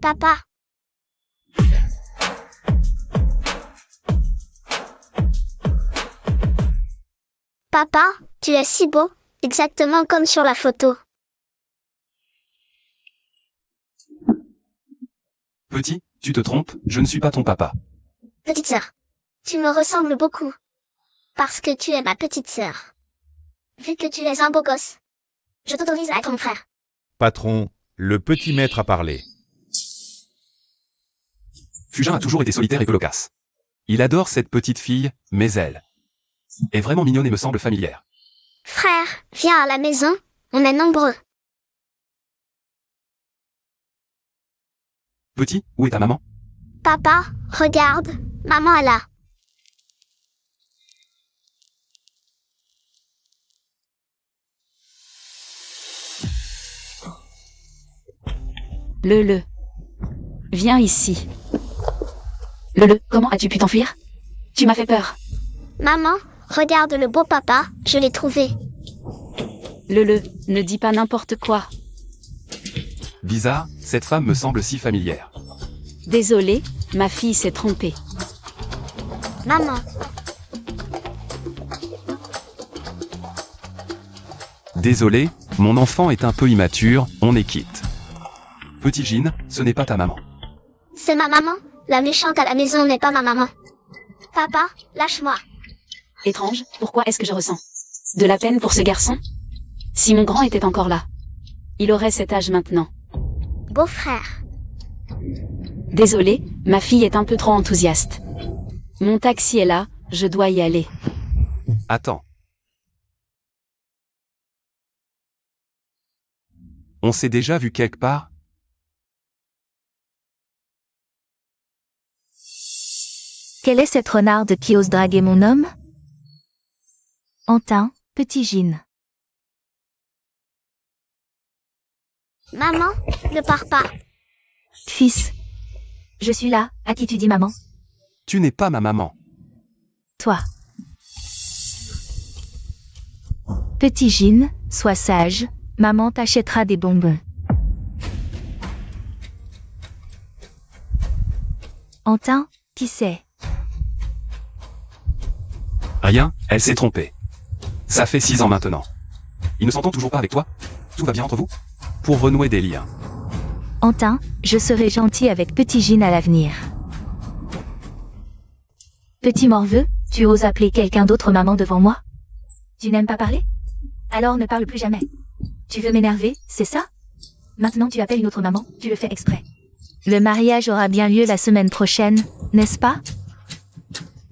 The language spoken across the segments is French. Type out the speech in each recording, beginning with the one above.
Papa, papa, tu es si beau, exactement comme sur la photo. Petit, tu te trompes, je ne suis pas ton papa. Petite sœur, tu me ressembles beaucoup. Parce que tu es ma petite sœur. Vu que tu es un beau gosse, je t'autorise à être mon frère. Patron, le petit maître a parlé. Fugin a toujours été solitaire et peu loquace. Il adore cette petite fille, mais elle est vraiment mignonne et me semble familière. Frère, viens à la maison, on est nombreux. Petit, où est ta maman? Papa, regarde, maman est là. Lele. Viens ici. Lele, comment as-tu pu t'enfuir? Tu m'as fait peur. Maman, regarde le beau papa, je l'ai trouvé. Lele, ne dis pas n'importe quoi. Bizarre, cette femme me semble si familière. Désolée, ma fille s'est trompée. Maman, Désolé, mon enfant est un peu immature, on est quitte. Petit Jean, ce n'est pas ta maman. c'est ma maman, la méchante à la maison n'est pas ma maman. Papa, lâche-moi. Étrange, pourquoi est-ce que je ressens de la peine pour ce garçon? Si mon grand était encore là, il aurait cet âge maintenant. Beau-frère. Désolée, ma fille est un peu trop enthousiaste. Mon taxi est là, je dois y aller. Attends. On s'est déjà vu quelque part? Quelle est cette renarde qui ose draguer mon homme? Antin, petit Jean. Maman, ne pars pas. Fils. Je suis là, à qui tu dis maman? Tu n'es pas ma maman. Toi. Petit Jean, sois sage, maman t'achètera des bonbons. Antin, qui c'est? Rien, elle s'est trompée. Ça fait 6 ans maintenant. Ils ne s'entendent toujours pas avec toi? Tout va bien entre vous? Pour renouer des liens. Antin, je serai gentil avec petit Jean à l'avenir. Petit morveux, tu oses appeler quelqu'un d'autre maman devant moi? Tu n'aimes pas parler? Alors ne parle plus jamais. Tu veux m'énerver, c'est ça? Maintenant tu appelles une autre maman, tu le fais exprès. Le mariage aura bien lieu la semaine prochaine, n'est-ce pas?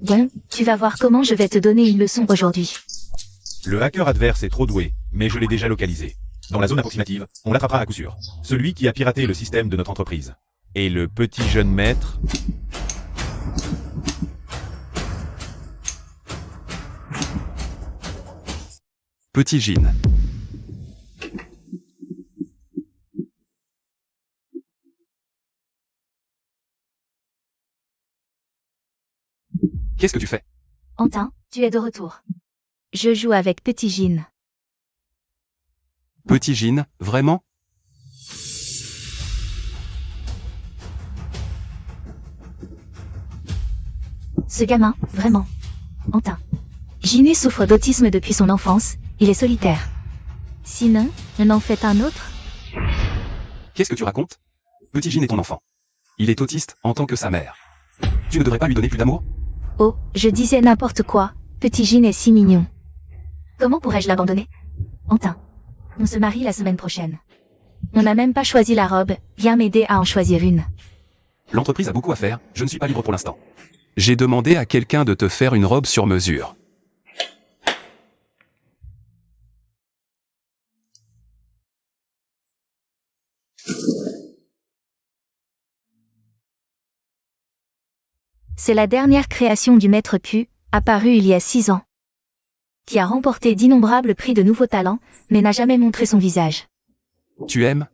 Bon, tu vas voir comment je vais te donner une leçon aujourd'hui. Le hacker adverse est trop doué, mais je l'ai déjà localisé. Dans la zone approximative, on l'attrapera à coup sûr. Celui qui a piraté le système de notre entreprise. Et le petit jeune maître... Petit Jean. Qu'est-ce que tu fais? Antin, tu es de retour. Je joue avec petit Jean. Petit Jean, vraiment? Ce gamin, vraiment. Antin. Giné souffre d'autisme depuis son enfance, il est solitaire. Sinon, on en fait un autre? Qu'est-ce que tu racontes? Petit Jean est ton enfant. Il est autiste en tant que sa mère. Tu ne devrais pas lui donner plus d'amour? Oh, je disais n'importe quoi, petit Jean est si mignon. Comment pourrais-je l'abandonner? Antin. On se marie la semaine prochaine. On n'a même pas choisi la robe, viens m'aider à en choisir une. L'entreprise a beaucoup à faire, je ne suis pas libre pour l'instant. J'ai demandé à quelqu'un de te faire une robe sur mesure. C'est la dernière création du Maître Q, apparue il y a 6 ans. Qui a remporté d'innombrables prix de nouveaux talents, mais n'a jamais montré son visage. Tu aimes?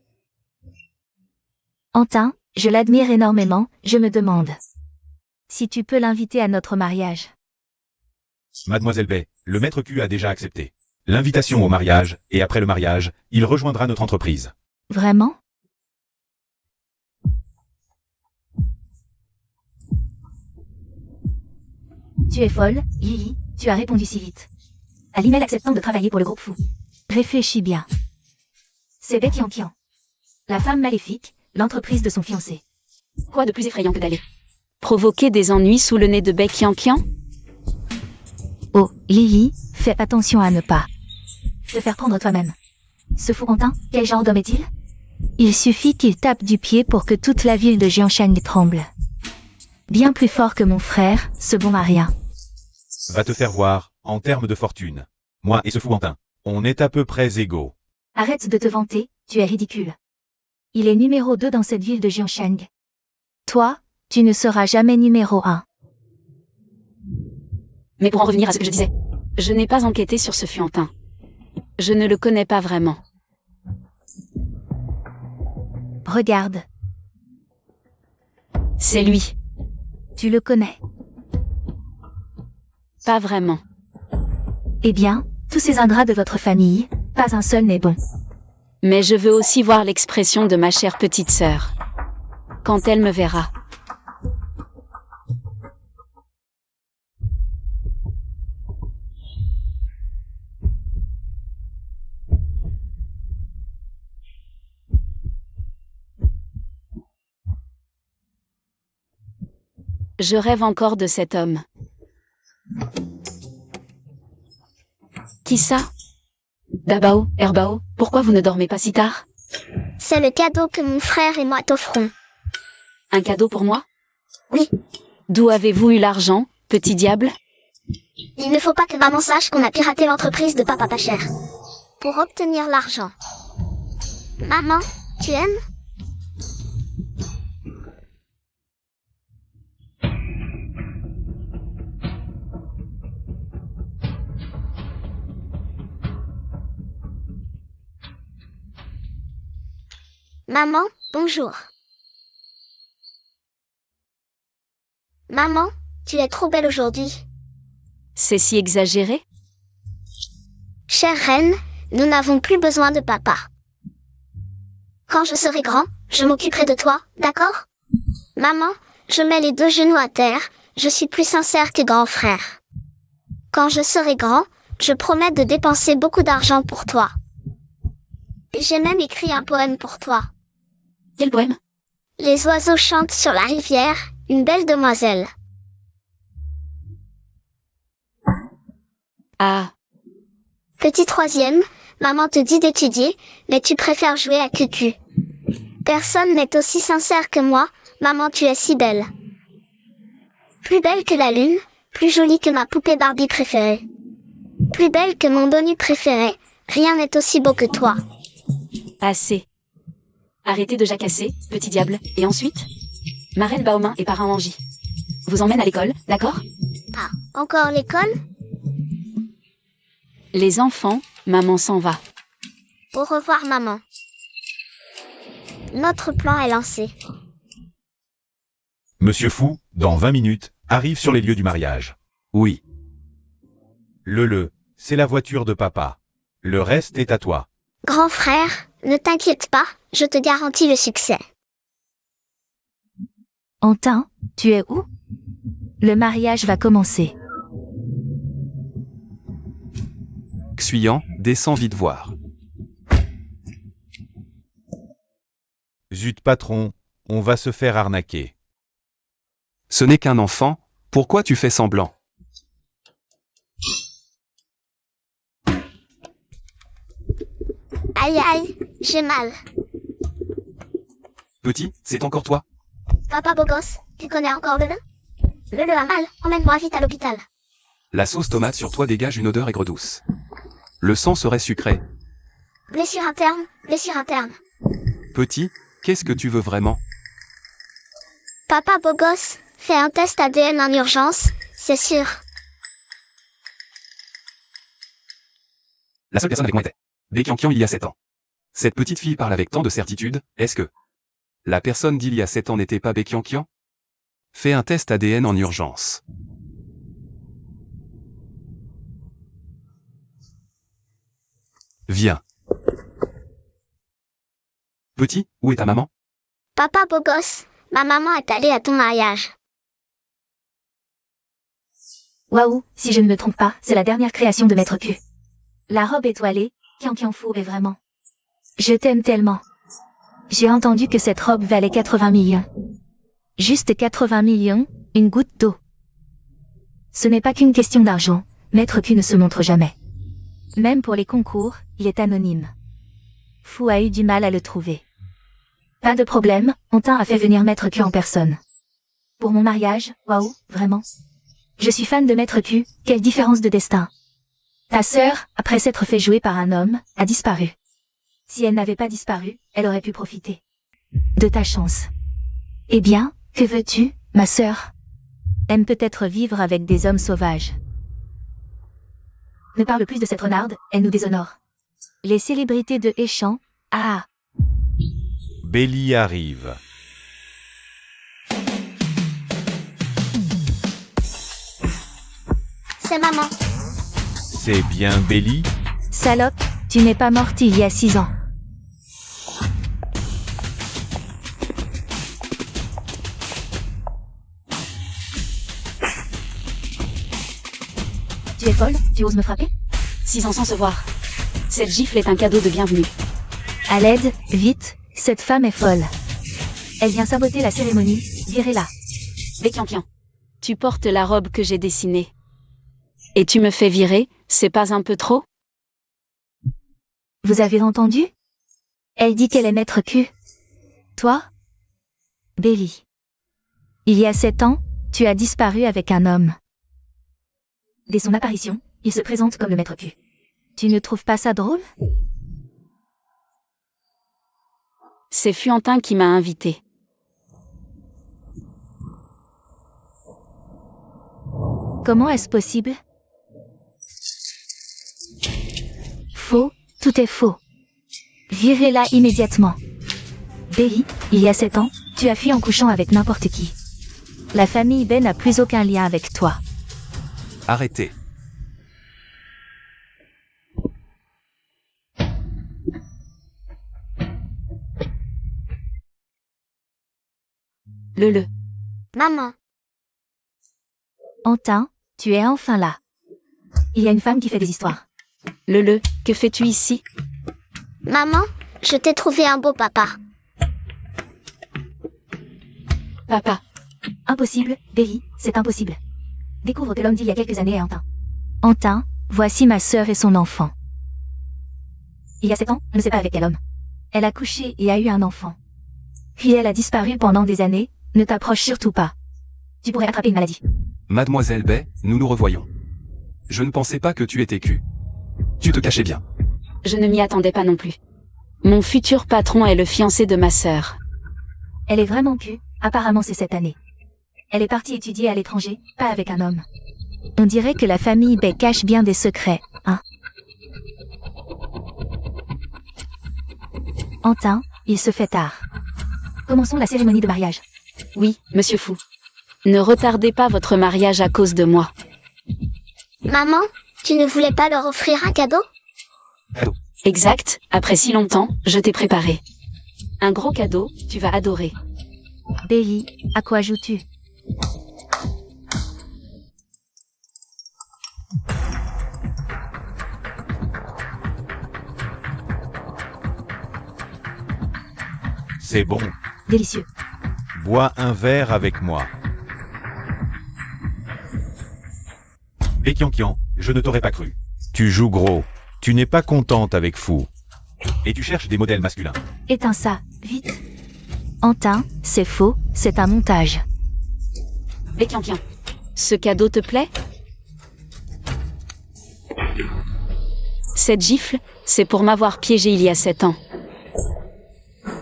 Antin, je l'admire énormément, je me demande. Si tu peux l'inviter à notre mariage. Mademoiselle Bay, le maître Q a déjà accepté l'invitation au mariage, et après le mariage, il rejoindra notre entreprise. Vraiment? Tu es folle, Lily, tu as répondu si vite. À l'email acceptant de travailler pour le groupe fou. Réfléchis bien. C'est Baekhyun, la femme maléfique, l'entreprise de son fiancé. Quoi de plus effrayant que d'aller provoquer des ennuis sous le nez de Baekhyun? Oh, Lily, fais attention à ne pas te faire prendre toi-même. Ce Fourantin, quel genre d'homme est-il? Il suffit qu'il tape du pied pour que toute la ville de Jiangshang tremble. Bien plus fort que mon frère, ce bon Marien. Va te faire voir, en termes de fortune. Moi et ce Fouantin, on est à peu près égaux. Arrête de te vanter, tu es ridicule. Il est numéro 2 dans cette ville de Jiangshang. Toi, tu ne seras jamais numéro 1. Mais pour en revenir à ce que je disais, je n'ai pas enquêté sur ce Fuantin. Je ne le connais pas vraiment. Regarde, C'est lui. tu le connais. Pas vraiment. Eh bien, tous ces ingrats de votre famille, pas un seul n'est bon. Mais je veux aussi voir l'expression de ma chère petite sœur. Quand elle me verra. Je rêve encore de cet homme. Qui ça? Dabao, Herbao, pourquoi vous ne dormez pas si tard? C'est le cadeau que mon frère et moi t'offrons. Un cadeau pour moi? Oui. D'où avez-vous eu l'argent, petit diable? Il ne faut pas que maman sache qu'on a piraté l'entreprise de Papa pas cher. Pour obtenir l'argent. Maman, tu aimes? Maman, bonjour. Maman, tu es trop belle aujourd'hui. C'est si exagéré? Chère reine, nous n'avons plus besoin de papa. Quand je serai grand, je m'occuperai de toi, d'accord? Maman, je mets les 2 genoux à terre, je suis plus sincère que grand frère. Quand je serai grand, je promets de dépenser beaucoup d'argent pour toi. J'ai même écrit un poème pour toi. Quel poème? Les oiseaux chantent sur la rivière, une belle demoiselle. Ah, Petit troisième, maman te dit d'étudier, mais tu préfères jouer à cucu. Personne n'est aussi sincère que moi, maman tu es si belle. Plus belle que la lune, plus jolie que ma poupée Barbie préférée. Plus belle que mon Bonnie préféré, rien n'est aussi beau que toi. assez. Arrêtez de jacasser, petit diable, et ensuite? Marraine Baomin et parrain Angie. Vous emmène à l'école, d'accord? Ah, encore l'école? Les enfants, maman s'en va. Au revoir maman. Notre plan est lancé. Monsieur Fou, dans 20 minutes, arrive sur les lieux du mariage. Oui. C'est la voiture de papa. Le reste est à toi. Grand frère, ne t'inquiète pas, je te garantis le succès. Antin, tu es où? Le mariage va commencer. Xuyan, descends vite voir. Zut patron, on va se faire arnaquer. Ce n'est qu'un enfant, pourquoi tu fais semblant? Aïe aïe, j'ai mal. Petit, c'est encore toi? Papa beau gosse, tu connais encore Lele? Lele a mal, emmène-moi vite à l'hôpital. La sauce tomate sur toi dégage une odeur aigre-douce. Le sang serait sucré. Blessure interne, blessure interne. Petit, qu'est-ce que tu veux vraiment? Papa beau gosse, fais un test ADN en urgence, c'est sûr. La seule personne avec moi était Baekhyun il y a 7 ans. Cette petite fille parle avec tant de certitude, est-ce que la personne d'il y a 7 ans n'était pas Baekhyun? Fais un test ADN en urgence. Viens. Petit, où est ta maman? Papa beau gosse, ma maman est allée à ton mariage. Waouh, si je ne me trompe pas, c'est la dernière création de Maître Q. La robe étoilée, Qian Fu est vraiment. Je t'aime tellement. J'ai entendu que cette robe valait 80 millions. Juste 80 millions, une goutte d'eau. Ce n'est pas qu'une question d'argent, Maître Q ne se montre jamais. Même pour les concours, il est anonyme. Fu a eu du mal à le trouver. Pas de problème, Hontin a fait venir Maître Q en personne. Pour mon mariage, waouh, vraiment. Je suis fan de Maître Q, quelle différence de destin. Ta sœur, après s'être fait jouer par un homme, a disparu. Si elle n'avait pas disparu, elle aurait pu profiter de ta chance. Eh bien, que veux-tu, ma sœur? Aime peut-être vivre avec des hommes sauvages. Ne parle plus de cette renarde, elle nous déshonore. Les célébrités de Échamps, ah. Belly arrive. C'est maman. C'est bien Belly? Salope, tu n'es pas morte il y a 6 ans. Tu es folle? Tu oses me frapper? 6 ans sans se voir. Cette gifle est un cadeau de bienvenue. À l'aide, vite, cette femme est folle. Elle vient saboter la cérémonie, virez-la. Béquianquian. Tu portes la robe que j'ai dessinée. Et tu me fais virer, c'est pas un peu trop? Vous avez entendu? Elle dit qu'elle est Maître Q. Toi? Belly. Il y a 7 ans, tu as disparu avec un homme. Dès son apparition, il se présente comme le Maître Q. Tu ne trouves pas ça drôle? C'est Fuantin qui m'a invité. Comment est-ce possible? Faux, tout est faux. Virez-la immédiatement. Belly, il y a 7 ans, tu as fui en couchant avec n'importe qui. La famille Ben n'a plus aucun lien avec toi. Arrêtez. Le. Maman. Hontin, tu es enfin là. Il y a une femme qui fait des histoires. Le, que fais-tu ici? Maman, je t'ai trouvé un beau papa. Papa. Impossible, Belly, c'est impossible. Découvre que l'homme dit il y a quelques années est Hontin. Hontin, voici ma sœur et son enfant. Il y a 7 ans, je ne sais pas avec quel homme. Elle a couché et a eu un enfant. Puis elle a disparu pendant des années, ne t'approche surtout pas. Tu pourrais attraper une maladie. Mademoiselle Bay, nous nous revoyons. Je ne pensais pas que tu étais Q. Tu te cachais bien. Je ne m'y attendais pas non plus. Mon futur patron est le fiancé de ma sœur. Elle est vraiment Q, apparemment c'est cette année. Elle est partie étudier à l'étranger, pas avec un homme. On dirait que la famille Bay cache bien des secrets, hein. Hontin, il se fait tard. Commençons la cérémonie de mariage. Oui, monsieur Fou. Ne retardez pas votre mariage à cause de moi. Maman, tu ne voulais pas leur offrir un cadeau? Exact, après si longtemps, je t'ai préparé. Un gros cadeau, tu vas adorer. Belly, à quoi joues-tu? C'est bon. Délicieux. Bois un verre avec moi. Béquianquian, je ne t'aurais pas cru. Tu joues gros. Tu n'es pas contente avec Fou. Et tu cherches des modèles masculins. Éteins ça, vite. Hontin, c'est faux, c'est un montage. Béquianquian. Ce cadeau te plaît? Cette gifle, c'est pour m'avoir piégé il y a 7 ans.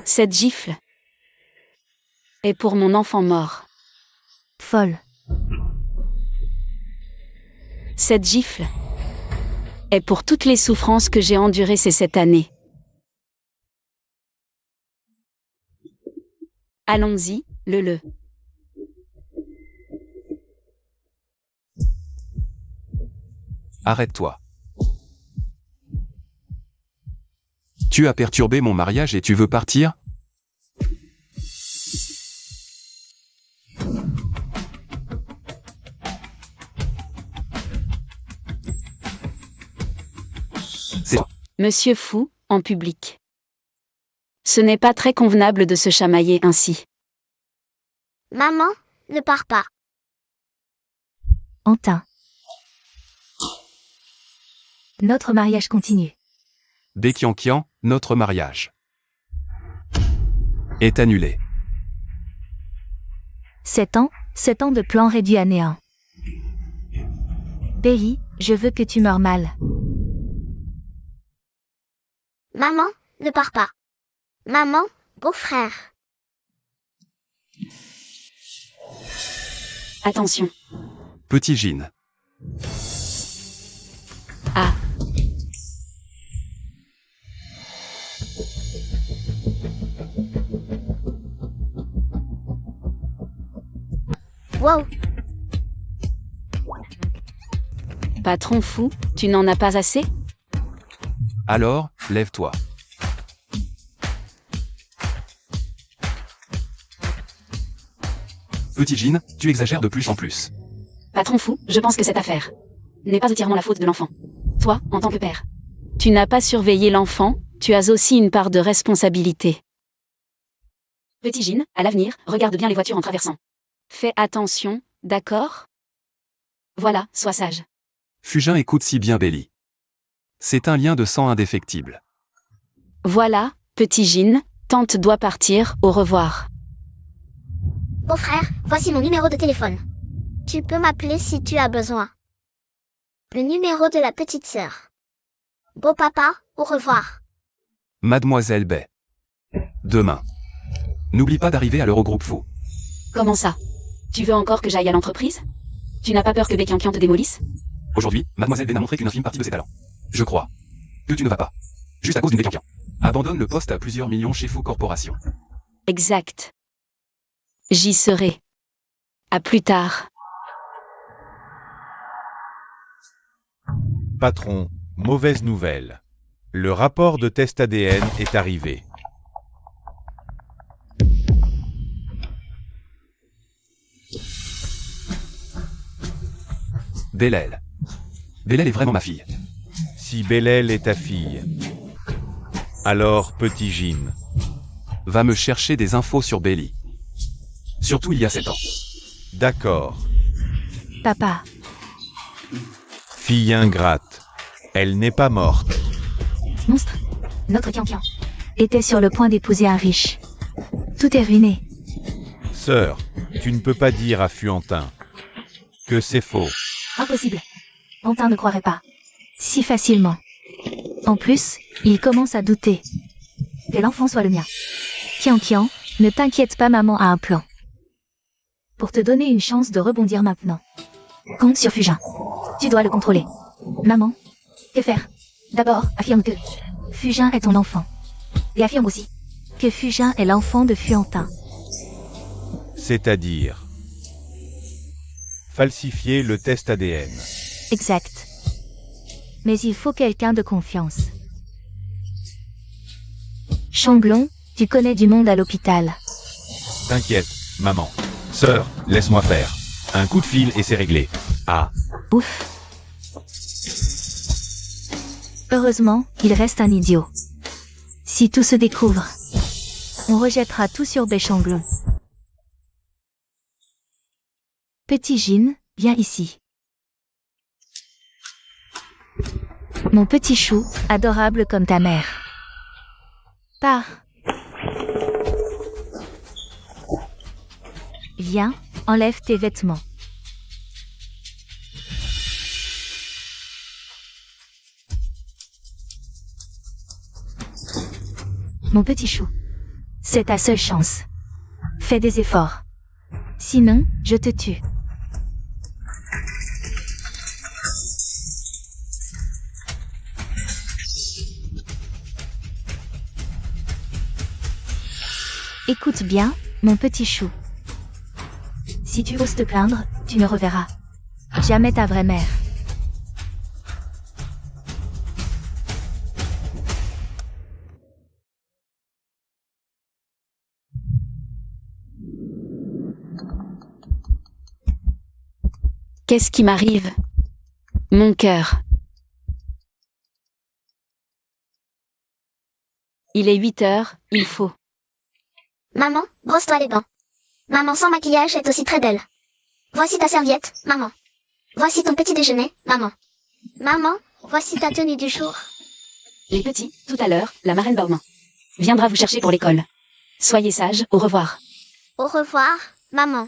Cette gifle est pour mon enfant mort. Folle. Cette gifle est pour toutes les souffrances que j'ai endurées ces 7 années. Allons-y, le. Arrête-toi. Tu as perturbé mon mariage et tu veux partir? C'est Monsieur Fou, en public. Ce n'est pas très convenable de se chamailler ainsi. Maman, ne pars pas. Antin. Notre mariage continue. Békiankian, notre mariage est annulé. 7 ans de plan réduit à néant. Belly, je veux que tu meurs mal. Maman, ne pars pas. Maman, beau-frère. Attention. Petit Gin. Ah. Wow, Patron Fou, tu n'en as pas assez? Alors, lève-toi. Petit Gin, tu exagères de plus en plus. Patron Fou, je pense que cette affaire n'est pas entièrement la faute de l'enfant. Toi, en tant que père, tu n'as pas surveillé l'enfant, tu as aussi une part de responsabilité. Petit Gin, à l'avenir, regarde bien les voitures en traversant. Fais attention, d'accord? Voilà, sois sage. Fugin écoute si bien Belly. C'est un lien de sang indéfectible. Voilà, petit Gin, tante doit partir, au revoir. beau-frère, voici mon numéro de téléphone. Tu peux m'appeler si tu as besoin. Le numéro de la petite sœur. Beau papa, au revoir. Mademoiselle Bay. Demain. N'oublie pas d'arriver à l'Eurogroupe Fou. Comment ça? Tu veux encore que j'aille à l'entreprise? Tu n'as pas peur que Békiankian te démolisse? Aujourd'hui, Mademoiselle Bay n'a montré qu'une infime partie de ses talents. Je crois que tu ne vas pas. Juste à cause d'une Békiankian. Abandonne le poste à plusieurs millions chez Fou Corporation. Exact. J'y serai. À plus tard. Patron, mauvaise nouvelle. Le rapport de test ADN est arrivé. Bellel. Bellel est vraiment ma fille. Si Bellel est ta fille, alors petit Gin. Va me chercher des infos sur Belly. Surtout il y a 7 ans. D'accord. Papa, Fille ingrate. Elle n'est pas morte. monstre, notre Kiankian était sur le point d'épouser un riche. Tout est ruiné. Sœur, tu ne peux pas dire à Fuantin que c'est faux. Impossible. Antin ne croirait pas. Si facilement. En plus, il commence à douter. Que l'enfant soit le mien. Kiankian, ne t'inquiète pas, maman a un plan. Pour te donner une chance de rebondir maintenant. Compte sur Fugin. Tu dois le contrôler. Maman, que faire? D'abord, affirme que Fugin est ton enfant. Et affirme aussi que Fugin est l'enfant de Fuantin. C'est-à-dire falsifier le test ADN. Exact. Mais il faut quelqu'un de confiance. Chamblon, tu connais du monde à l'hôpital. T'inquiète, maman. Sœur, laisse-moi faire. Un coup de fil et c'est réglé. Ah, Ouf. Heureusement, il reste un idiot. Si tout se découvre, on rejettera tout sur Béchamblon. Petit Gin, viens ici. Mon petit chou, adorable comme ta mère. Pars. Viens, enlève tes vêtements. Mon petit chou, c'est ta seule chance. Fais des efforts. Sinon, je te tue. Écoute bien, mon petit chou. Si tu oses te plaindre, tu ne reverras jamais ta vraie mère. Qu'est-ce qui m'arrive? Mon cœur. Il est 8 heures, il faut. Maman, brosse-toi les dents. Maman sans maquillage est aussi très belle. Voici ta serviette, maman. Voici ton petit déjeuner, maman. Maman, voici ta tenue du jour. Les petits, tout à l'heure, la marraine Baumain viendra vous chercher pour l'école. Soyez sages, au revoir. Au revoir, maman.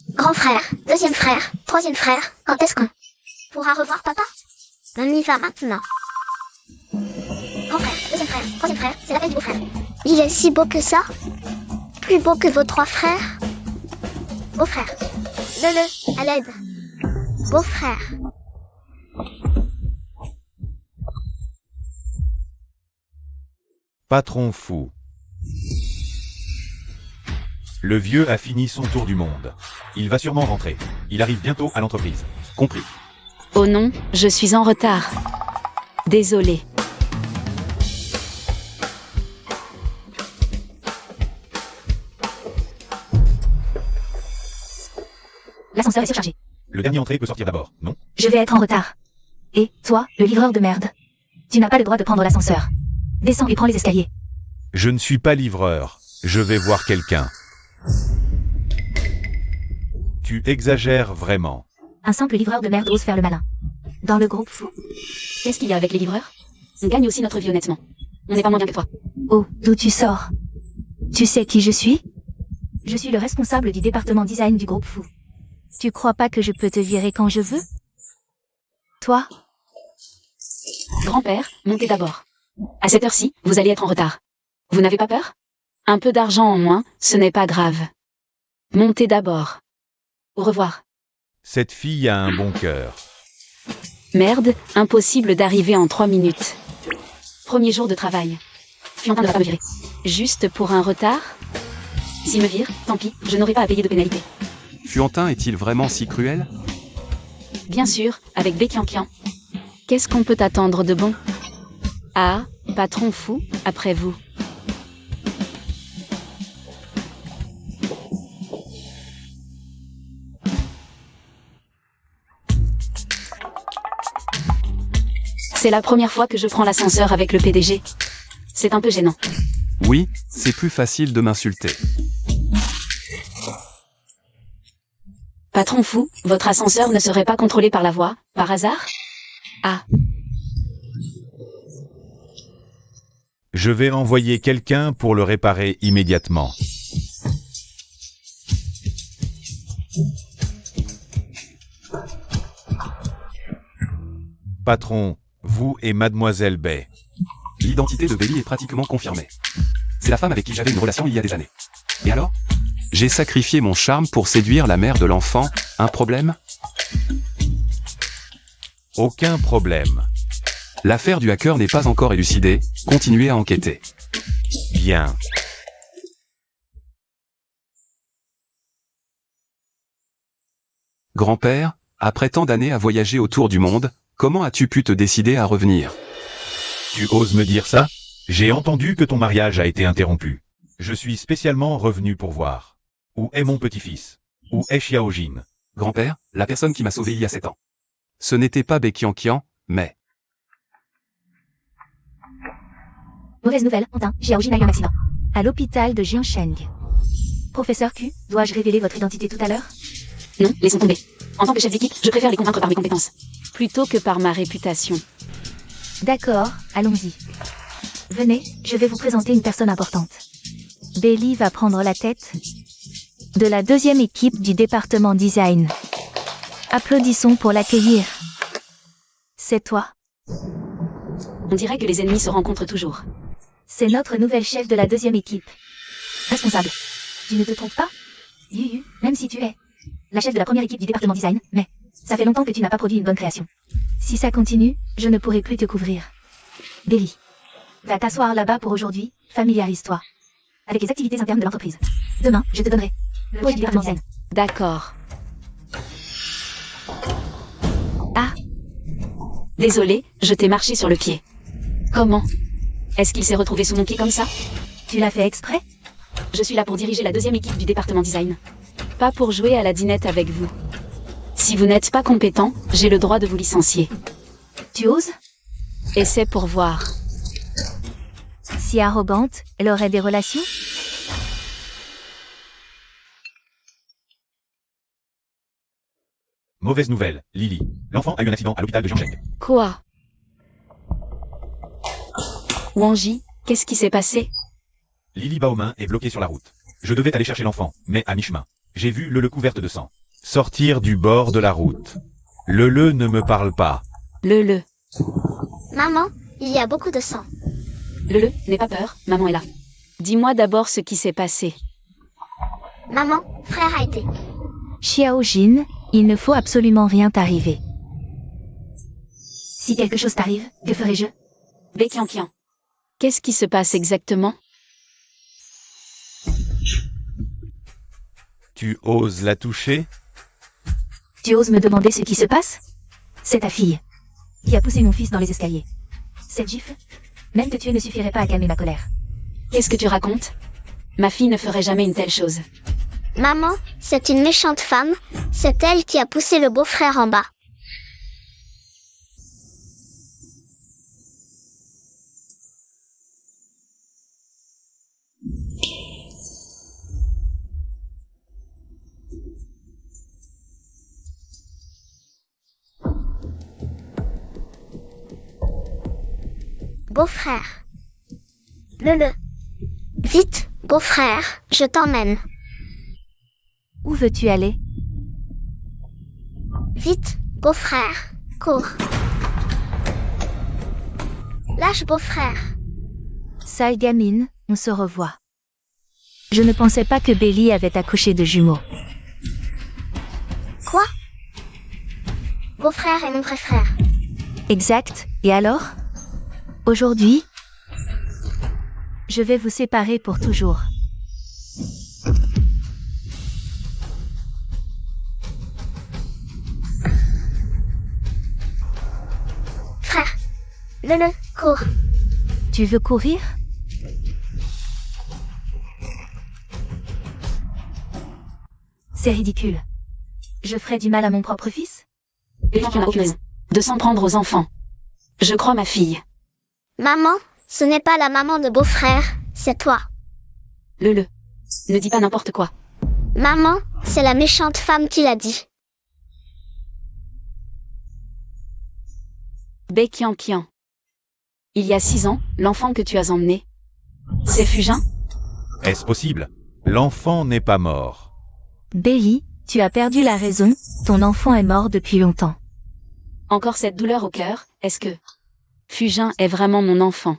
Grand frère, deuxième frère, troisième frère, quand est-ce qu'on pourra revoir papa? On y va maintenant. Grand frère, deuxième frère, troisième frère, c'est l'appel du beau-frère. Il est si beau que ça? Plus beau que vos 3 frères? Beau-frère. Le, à l'aide. Beau-frère. Patron fou. Le vieux a fini son tour du monde. Il va sûrement rentrer. Il arrive bientôt à l'entreprise. Compris. Oh non, je suis en retard. Désolé. L'ascenseur est surchargé. Le dernier entrée peut sortir d'abord, non? Je vais être en retard. Et, toi, le livreur de merde. Tu n'as pas le droit de prendre l'ascenseur. Descends et prends les escaliers. Je ne suis pas livreur. Je vais voir quelqu'un. Tu exagères vraiment. Un simple livreur de merde ose faire le malin. Dans le groupe fou. Qu'est-ce qu'il y a avec les livreurs? On gagne aussi notre vie honnêtement. On n'est pas moins bien que toi. Oh, d'où tu sors? Tu sais qui je suis? Je suis le responsable du département design du groupe fou. Tu crois pas que je peux te virer quand je veux? Toi? Grand-père, montez d'abord. À cette heure-ci, vous allez être en retard. Vous n'avez pas peur? Un peu d'argent en moins, ce n'est pas grave. Montez d'abord. Au revoir. Cette fille a un bon cœur. Merde, impossible d'arriver en 3 minutes. Premier jour de travail. Fiantin ne va pas me virer. Juste pour un retard? S'il me vire, tant pis, je n'aurai pas à payer de pénalité. Fuantin est-il vraiment si cruel? Bien sûr, avec Békiankian. Qu'est-ce qu'on peut attendre de bon? Ah, patron fou, après vous. C'est la première fois que je prends l'ascenseur avec le PDG. C'est un peu gênant. Oui, c'est plus facile de m'insulter. Patron fou, votre ascenseur ne serait pas contrôlé par la voix, par hasard? Ah. Je vais envoyer quelqu'un pour le réparer immédiatement. Patron, vous et Mademoiselle Bay. L'identité de Belly est pratiquement confirmée. C'est la femme avec qui j'avais une relation il y a des années. Et alors? J'ai sacrifié mon charme pour séduire la mère de l'enfant, un problème? Aucun problème. L'affaire du hacker n'est pas encore élucidée, continuez à enquêter. Bien. Grand-père, après tant d'années à voyager autour du monde, comment as-tu pu te décider à revenir? Tu oses me dire ça? J'ai entendu que ton mariage a été interrompu. Je suis spécialement revenu pour voir. Où est mon petit-fils? Où est Xiaojin? Grand-père, la personne qui m'a sauvé il y a 7 ans. Ce n'était pas Békiankian, mais... Mauvaise nouvelle, Antin, Xiaojin a eu un accident. À l'hôpital de Jiansheng. Professeur Q, dois-je révéler votre identité tout à l'heure? Non, laissons tomber. En tant que chef d'équipe, je préfère les convaincre par mes compétences. Plutôt que par ma réputation. D'accord, allons-y. Venez, je vais vous présenter une personne importante. Belly va prendre la tête de la 2e équipe du département design. Applaudissons pour l'accueillir. C'est toi. On dirait que les ennemis se rencontrent toujours. C'est notre nouvelle chef de la 2e équipe. Responsable. Tu ne te trompes pas? Yuyu, même si tu es la chef de la 1re équipe du département design, mais ça fait longtemps que tu n'as pas produit une bonne création. Si ça continue, je ne pourrai plus te couvrir. Belly, va t'asseoir là-bas pour aujourd'hui, familiarise-toi avec les activités internes de l'entreprise. Demain, je te donnerai le chef du département design. D'accord. Ah. Désolé, je t'ai marché sur le pied. Comment? Est-ce qu'il s'est retrouvé sous mon pied comme ça? Tu l'as fait exprès? Je suis là pour diriger la 2e équipe du département design. Pas pour jouer à la dinette avec vous. Si vous n'êtes pas compétent, j'ai le droit de vous licencier. Tu oses? Et c'est pour voir. si arrogante, elle aurait des relations? Mauvaise nouvelle, Lily. L'enfant a eu un accident à l'hôpital de Jiangsheng. Quoi? Wang Ji, qu'est-ce qui s'est passé? Lily Baomin est bloquée sur la route. Je devais aller chercher l'enfant, mais à mi-chemin, j'ai vu le couverte de sang. Sortir du bord de la route. Le ne me parle pas. Le. Maman, il y a beaucoup de sang. Le, n'aie pas peur, maman est là. Dis-moi d'abord ce qui s'est passé. Maman, frère a été. Xiao Jin, il ne faut absolument rien t'arriver. Si quelque chose t'arrive, que ferai-je? Baekianqian. Qu'est-ce qui se passe exactement? Tu oses la toucher? Tu oses me demander ce qui se passe? C'est ta fille qui a poussé mon fils dans les escaliers. Cette gifle, même te tuer ne suffirait pas à calmer ma colère. Qu'est-ce que tu racontes? Ma fille ne ferait jamais une telle chose. Maman, c'est une méchante femme, c'est elle qui a poussé le beau-frère en bas. Beau-frère. Le. Vite, beau-frère, je t'emmène. Où veux-tu aller? Vite, beau-frère, cours. Lâche, beau-frère. Sale gamine, on se revoit. Je ne pensais pas que Belly avait accouché de jumeaux. Quoi? Beau-frère est mon vrai frère. Exact, et alors? Aujourd'hui, je vais vous séparer pour toujours. Frère. Le, cours. Tu veux courir? C'est ridicule. Je ferais du mal à mon propre fils? Baekianqian n'a aucune raison de s'en prendre aux enfants. Je crois ma fille. Maman, ce n'est pas la maman de beau-frère, c'est toi. Le. Ne dis pas n'importe quoi. Maman, c'est la méchante femme qui l'a dit. Baekianqian. Il y a 6 ans, l'enfant que tu as emmené, c'est Fujin? Est-ce possible? L'enfant n'est pas mort. Belly, tu as perdu la raison, ton enfant est mort depuis longtemps. Encore cette douleur au cœur, est-ce que Fujin est vraiment mon enfant?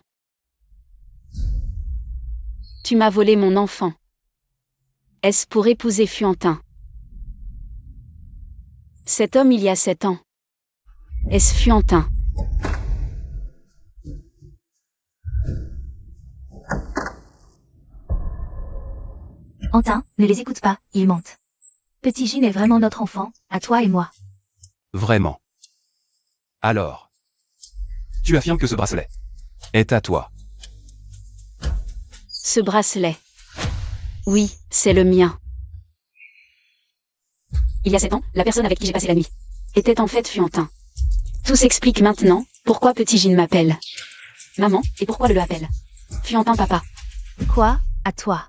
Tu m'as volé mon enfant. Est-ce pour épouser Fuantin? Cet homme il y a 7 ans. Est-ce Fuantin? Antin, ne les écoute pas, ils mentent. Petit Jin est vraiment notre enfant, à toi et moi. Vraiment. Alors. Tu affirmes que ce bracelet est à toi. Ce bracelet. Oui, c'est le mien. Il y a 7 ans, la personne avec qui j'ai passé la nuit était en fait Fuantin. Tout s'explique maintenant, pourquoi Petit Jin m'appelle. Maman, et pourquoi le appelle Fuantin papa. Quoi? À toi.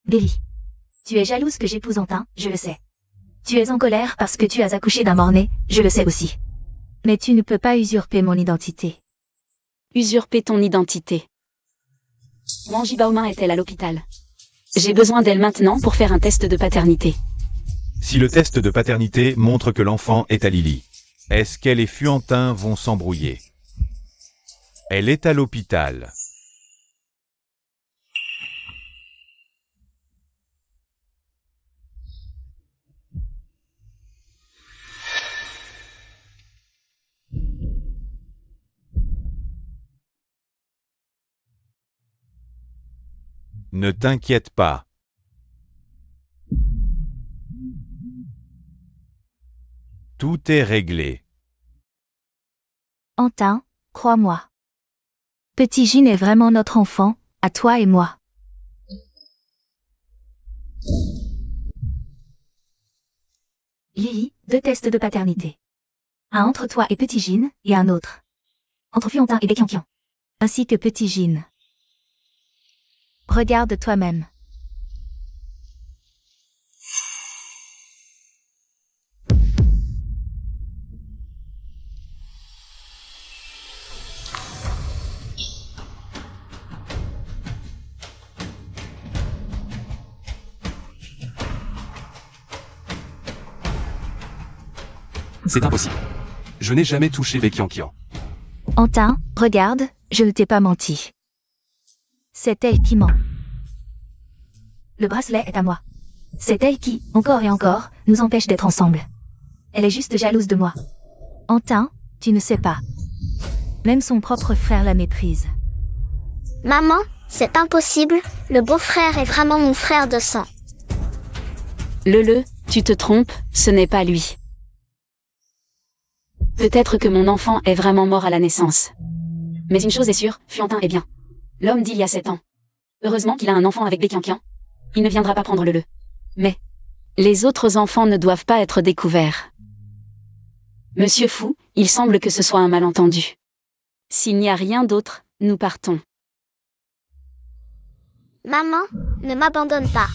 Belly. Tu es jalouse que j'épouse Antin, je le sais. Tu es en colère parce que tu as accouché d'un mort-né, je le sais aussi. Mais tu ne peux pas usurper mon identité. Usurper ton identité. Wang Jibaomin est-elle à l'hôpital? J'ai besoin d'elle maintenant pour faire un test de paternité. Si le test de paternité montre que l'enfant est à Lily, est-ce qu'elle et Fuantin vont s'embrouiller? Elle est à l'hôpital. Ne t'inquiète pas. Tout est réglé. Antin, crois-moi. Petit Jin est vraiment notre enfant, à toi et moi. Lily, 2 tests de paternité. Un entre toi et Petit Jin, et un autre entre Fuantin et Baekianqian. Ainsi que Petit Jin. Regarde toi-même. C'est impossible. Je n'ai jamais touché Baekyang. Antin, regarde, je ne t'ai pas menti. C'est elle qui ment. Le bracelet est à moi. C'est elle qui, encore et encore, nous empêche d'être ensemble. Elle est juste jalouse de moi. Antin, tu ne sais pas. Même son propre frère la méprise. Maman, c'est impossible, le beau-frère est vraiment mon frère de sang. Tu te trompes, ce n'est pas lui. Peut-être que mon enfant est vraiment mort à la naissance. Mais une chose est sûre, Fuantin est bien. L'homme d'il y a 7 ans. Heureusement qu'il a un enfant avec Baekyang. Il ne viendra pas prendre le. Mais les autres enfants ne doivent pas être découverts. Monsieur Fu, il semble que ce soit un malentendu. S'il n'y a rien d'autre, nous partons. Maman, ne m'abandonne pas.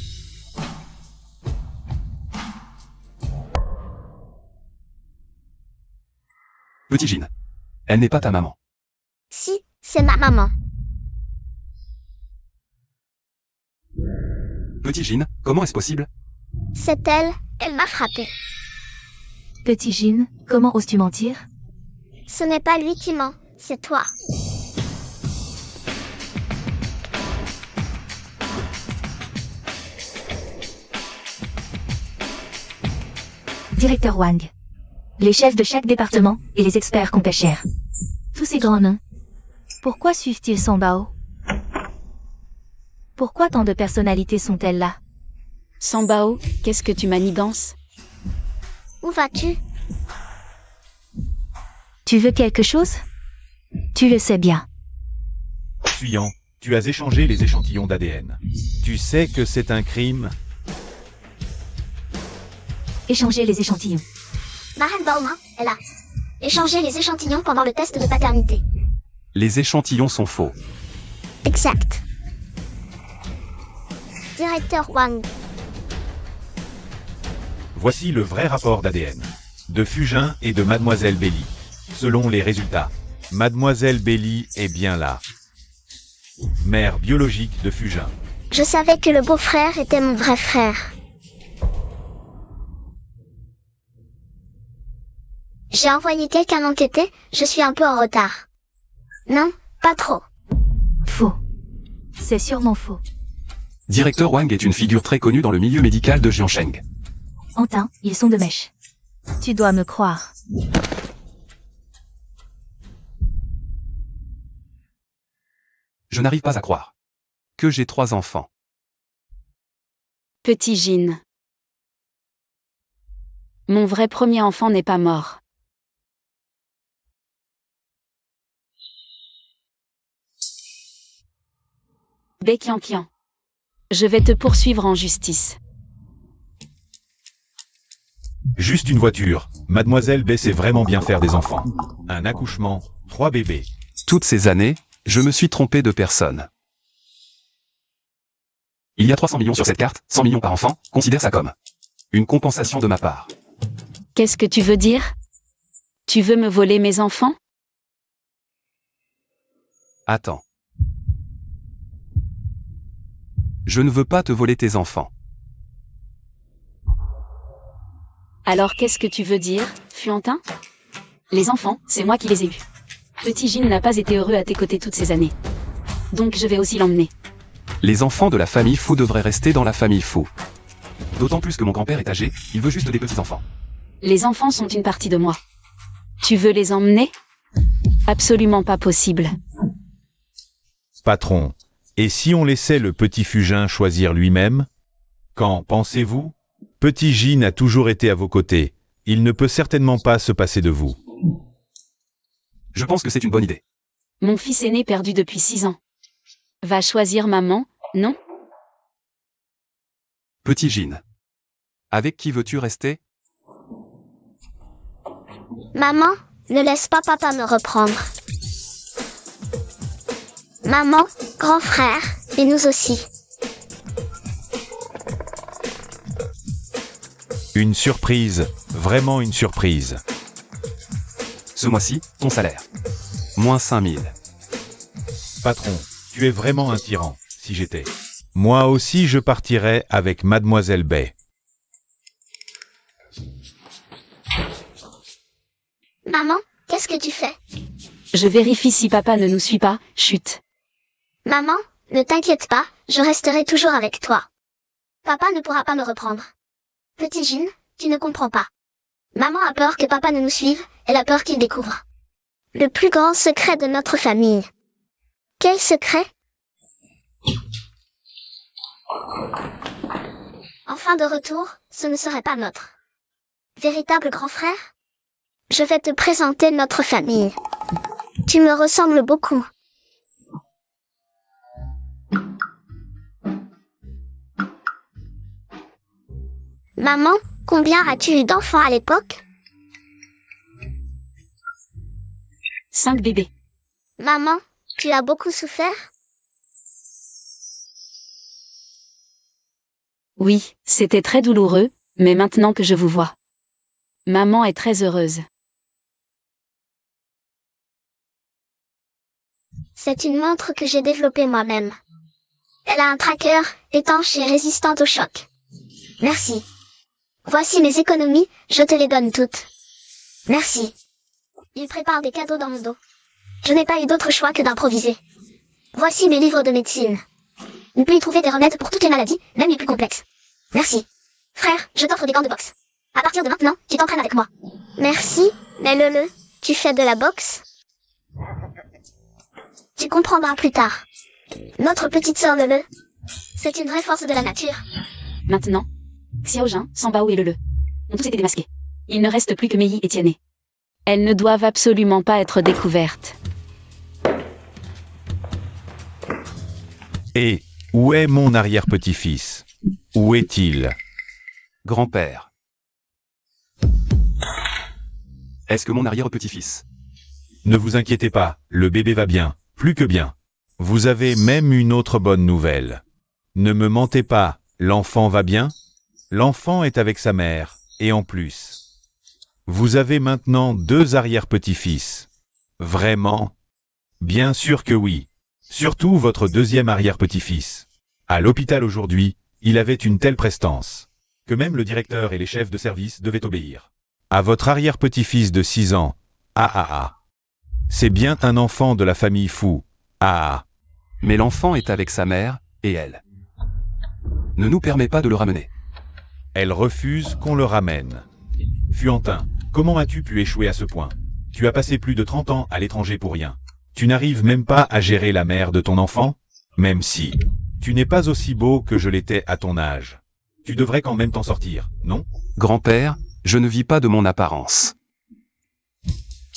Petit Jin. Elle n'est pas ta maman. Si, c'est ma maman. Petit Jin, comment est-ce possible? C'est elle, elle m'a frappé. Petit Jin, comment oses-tu mentir? Ce n'est pas lui qui ment, c'est toi. Directeur Wang. Les chefs de chaque département et les experts qu'on paie cher. Tous ces grands nains. Pourquoi suivent-ils Sambao? Pourquoi tant de personnalités sont-elles là? Sambao, qu'est-ce que tu manigances? Où vas-tu? Tu veux quelque chose? Tu le sais bien. Fuyant, tu as échangé les échantillons d'ADN. Tu sais que c'est un crime? Échanger les échantillons. Ma reine Baoma, elle a échangé les échantillons pendant le test de paternité. Les échantillons sont faux. Exact. Directeur Wang. Voici le vrai rapport d'ADN. De Fujin et de Mademoiselle Belly. Selon les résultats, Mademoiselle Belly est bien là. Mère biologique de Fujin. Je savais que le beau-frère était mon vrai frère. J'ai envoyé quelqu'un enquêter, je suis un peu en retard. Non, pas trop. Faux. C'est sûrement faux. Directeur Wang est une figure très connue dans le milieu médical de Jiansheng. Antin, ils sont de mèche. Tu dois me croire. Je n'arrive pas à croire que j'ai 3 enfants. Petit Jin. Mon vrai premier enfant n'est pas mort. Baekyang. Je vais te poursuivre en justice. Juste une voiture. Mademoiselle B sait vraiment bien faire des enfants. Un accouchement, 3 bébés. Toutes ces années, je me suis trompé de personne. Il y a 300 millions sur cette carte, 100 millions par enfant, considère ça comme une compensation de ma part. Qu'est-ce que tu veux dire? Tu veux me voler mes enfants? Attends. Je ne veux pas te voler tes enfants. Alors qu'est-ce que tu veux dire, Fuantin? Les enfants, c'est moi qui les ai eus. Petit Jin n'a pas été heureux à tes côtés toutes ces années. Donc je vais aussi l'emmener. Les enfants de la famille Fu devraient rester dans la famille Fu. D'autant plus que mon grand-père est âgé, il veut juste des petits-enfants. Les enfants sont une partie de moi. Tu veux les emmener? Absolument pas possible. Patron, et si on laissait le petit Fujin choisir lui-même? Qu'en pensez-vous? Petit Jin a toujours été à vos côtés. Il ne peut certainement pas se passer de vous. Je pense que c'est une bonne idée. Mon fils aîné perdu depuis 6 ans. Va choisir maman, non? Petit Jin. Avec qui veux-tu rester? Maman, ne laisse pas papa me reprendre. Maman, grand frère, Et nous aussi. Une surprise, vraiment une surprise. Ce mois-ci, ton salaire. Moins 5000. Patron, tu es vraiment un tyran, si j'étais. Moi aussi je partirais avec Mademoiselle Bay. Maman, qu'est-ce que tu fais? Je vérifie si papa ne nous suit pas, chut. Maman, ne t'inquiète pas, je resterai toujours avec toi. Papa ne pourra pas me reprendre. Petit Jean, tu ne comprends pas. Maman a peur que papa ne nous suive, elle a peur qu'il découvre le plus grand secret de notre famille. Quel secret? Enfin de retour, ce ne serait pas notre véritable grand frère? Je vais te présenter notre famille. Tu me ressembles beaucoup. Maman, combien as-tu eu d'enfants à l'époque? 5 bébés. Maman, tu as beaucoup souffert? Oui, c'était très douloureux, mais maintenant que je vous vois. Maman est très heureuse. C'est une montre que j'ai développée moi-même. Elle a un tracker, étanche et résistante au choc. Merci. Voici mes économies, je te les donne toutes. Merci. Il prépare des cadeaux dans mon dos. Je n'ai pas eu d'autre choix que d'improviser. Voici mes livres de médecine. On peut y trouver des remèdes pour toutes les maladies, même les plus complexes. Merci. Frère, je t'offre des gants de boxe. À partir de maintenant, tu t'entraînes avec moi. Merci, mais Lele, tu fais de la boxe? Tu comprendras plus tard. Notre petite sœur Lele, c'est une vraie force de la nature. Maintenant, Xiaojin, Sambao et Lele ont tous été démasqués. Il ne reste plus que Mei et Tianhe. Elles ne doivent absolument pas être découvertes. Et où est mon arrière-petit-fils? Où est-il? Grand-père. Est-ce que mon arrière-petit-fils? Ne vous inquiétez pas, le bébé va bien, plus que bien. Vous avez même une autre bonne nouvelle. Ne me mentez pas, l'enfant va bien? L'enfant est avec sa mère, et en plus, vous avez maintenant 2 arrière-petits-fils. Vraiment? Bien sûr que oui. Surtout votre 2e arrière-petit-fils. À l'hôpital aujourd'hui, il avait une telle prestance que même le directeur et les chefs de service devaient obéir. À votre arrière-petit-fils de 6 ans, c'est bien un enfant de la famille Fou. Mais l'enfant est avec sa mère, et elle ne nous permet pas de le ramener. Elle refuse qu'on le ramène. Fuantin, comment as-tu pu échouer à ce point? Tu as passé plus de 30 ans à l'étranger pour rien. Tu n'arrives même pas à gérer la mère de ton enfant? Même si tu n'es pas aussi beau que je l'étais à ton âge. Tu devrais quand même t'en sortir, non? Grand-père, je ne vis pas de mon apparence.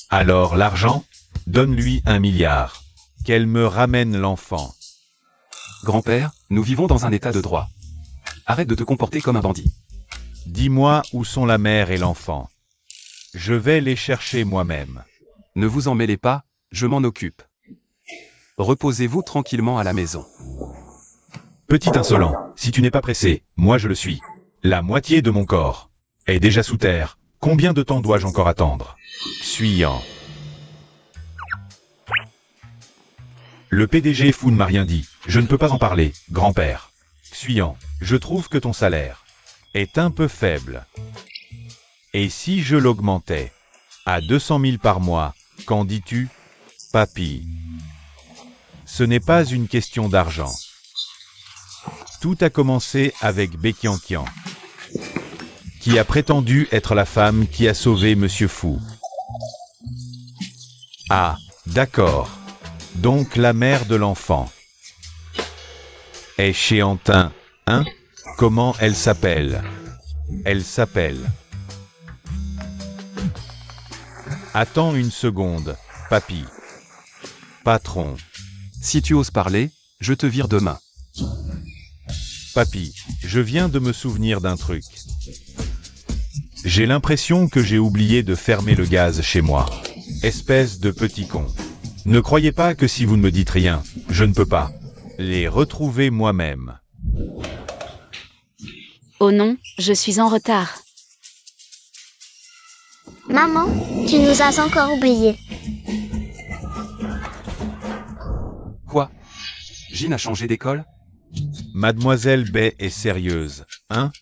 Alors l'argent? Donne-lui 1 milliard. Qu'elle me ramène l'enfant. Grand-père, nous vivons dans un état de droit. Arrête de te comporter comme un bandit. Dis-moi où sont la mère et l'enfant. Je vais les chercher moi-même. Ne vous en mêlez pas, je m'en occupe. Reposez-vous tranquillement à la maison. Petit insolent, si tu n'es pas pressé, moi je le suis. La moitié de mon corps est déjà sous terre. Combien de temps dois-je encore attendre? Suivant. Le PDG Fou ne m'a rien dit. Je ne peux pas en parler, grand-père. Suivant. Je trouve que ton salaire est un peu faible. Et si je l'augmentais à 200 000 par mois, qu'en dis-tu, papy? Ce n'est pas une question d'argent. Tout a commencé avec Békiankian, qui a prétendu être la femme qui a sauvé Monsieur Fou. Ah, d'accord. Donc la mère de l'enfant est Chéantin, hein? Comment elle s'appelle? Elle s'appelle... Attends une seconde, papy. Patron. Si tu oses parler, je te vire demain. Papy, je viens de me souvenir d'un truc. J'ai l'impression que j'ai oublié de fermer le gaz chez moi. Espèce de petit con. Ne croyez pas que si vous ne me dites rien, je ne peux pas. Les retrouver moi-même. Oh non, je suis en retard. Maman, tu nous as encore oubliés. Quoi? Jean a changé d'école? Mademoiselle Bay est sérieuse, hein?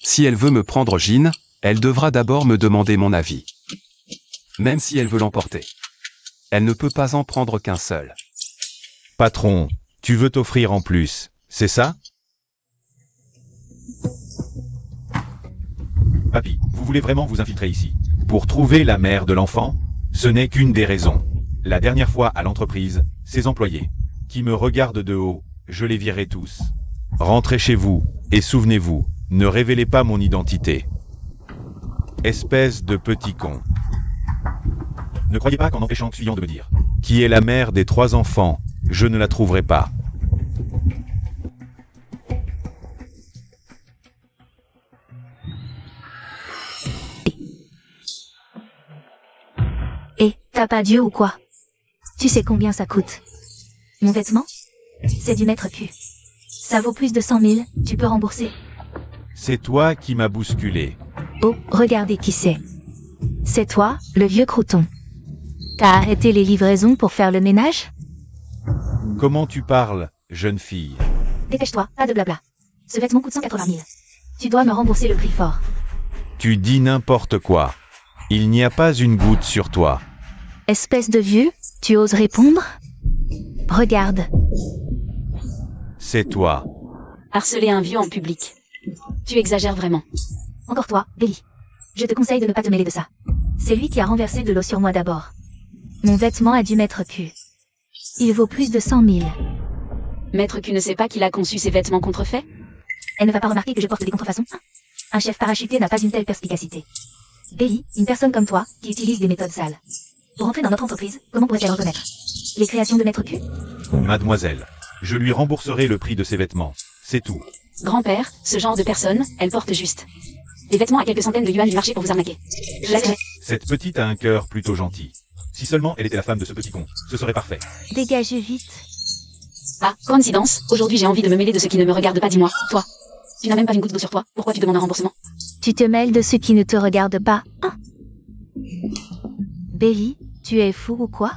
Si elle veut me prendre Jean, elle devra d'abord me demander mon avis. Même si elle veut l'emporter. Elle ne peut pas en prendre qu'un seul. Patron, tu veux t'offrir en plus, c'est ça? Papy, vous voulez vraiment vous infiltrer ici? Pour trouver la mère de l'enfant? Ce n'est qu'une des raisons. La dernière fois à l'entreprise, ces employés, qui me regardent de haut, je les virerai tous. Rentrez chez vous, et souvenez-vous, ne révélez pas mon identité. Espèce de petit con. Ne croyez pas qu'en empêchant Xuyan de me dire qui est la mère des 3 enfants, je ne la trouverai pas. Et, t'as pas Dieu ou quoi? Tu sais combien ça coûte? Mon vêtement? C'est du mètre cul. Ça vaut plus de 100 000, tu peux rembourser. C'est toi qui m'as bousculé. Oh, regardez qui c'est. C'est toi, le vieux crouton. T'as arrêté les livraisons pour faire le ménage? Comment tu parles, jeune fille? Dépêche-toi, pas de blabla. Ce vêtement coûte 180 000. Tu dois me rembourser le prix fort. Tu dis n'importe quoi. Il n'y a pas une goutte sur toi. Espèce de vieux, tu oses répondre? Regarde. C'est toi. Harceler un vieux en public. Tu exagères vraiment. Encore toi, Belly. Je te conseille de ne pas te mêler de ça. C'est lui qui a renversé de l'eau sur moi d'abord. Mon vêtement a dû mètre cul. Il vaut plus de 100 000. Maître Q ne sait pas qu'il a conçu ses vêtements contrefaits? Elle ne va pas remarquer que je porte des contrefaçons? Un chef parachuté n'a pas une telle perspicacité. Belly, une personne comme toi, qui utilise des méthodes sales. Pour entrer dans notre entreprise, comment pourrait-elle reconnaître les créations de Maître Q? Mademoiselle, je lui rembourserai le prix de ses vêtements. C'est tout. Grand-père, ce genre de personne, elle porte juste des vêtements à quelques centaines de yuan du marché pour vous arnaquer. Je l'admets. Cette petite a un cœur plutôt gentil. Si seulement elle était la femme de ce petit con, ce serait parfait. Dégagez vite. Ah, coïncidence, aujourd'hui j'ai envie de me mêler de ce qui ne me regarde pas, dis-moi. Toi, tu n'as même pas une goutte d'eau sur toi, pourquoi tu demandes un remboursement? Tu te mêles de ceux qui ne te regardent pas, hein? Belly, tu es fou ou quoi?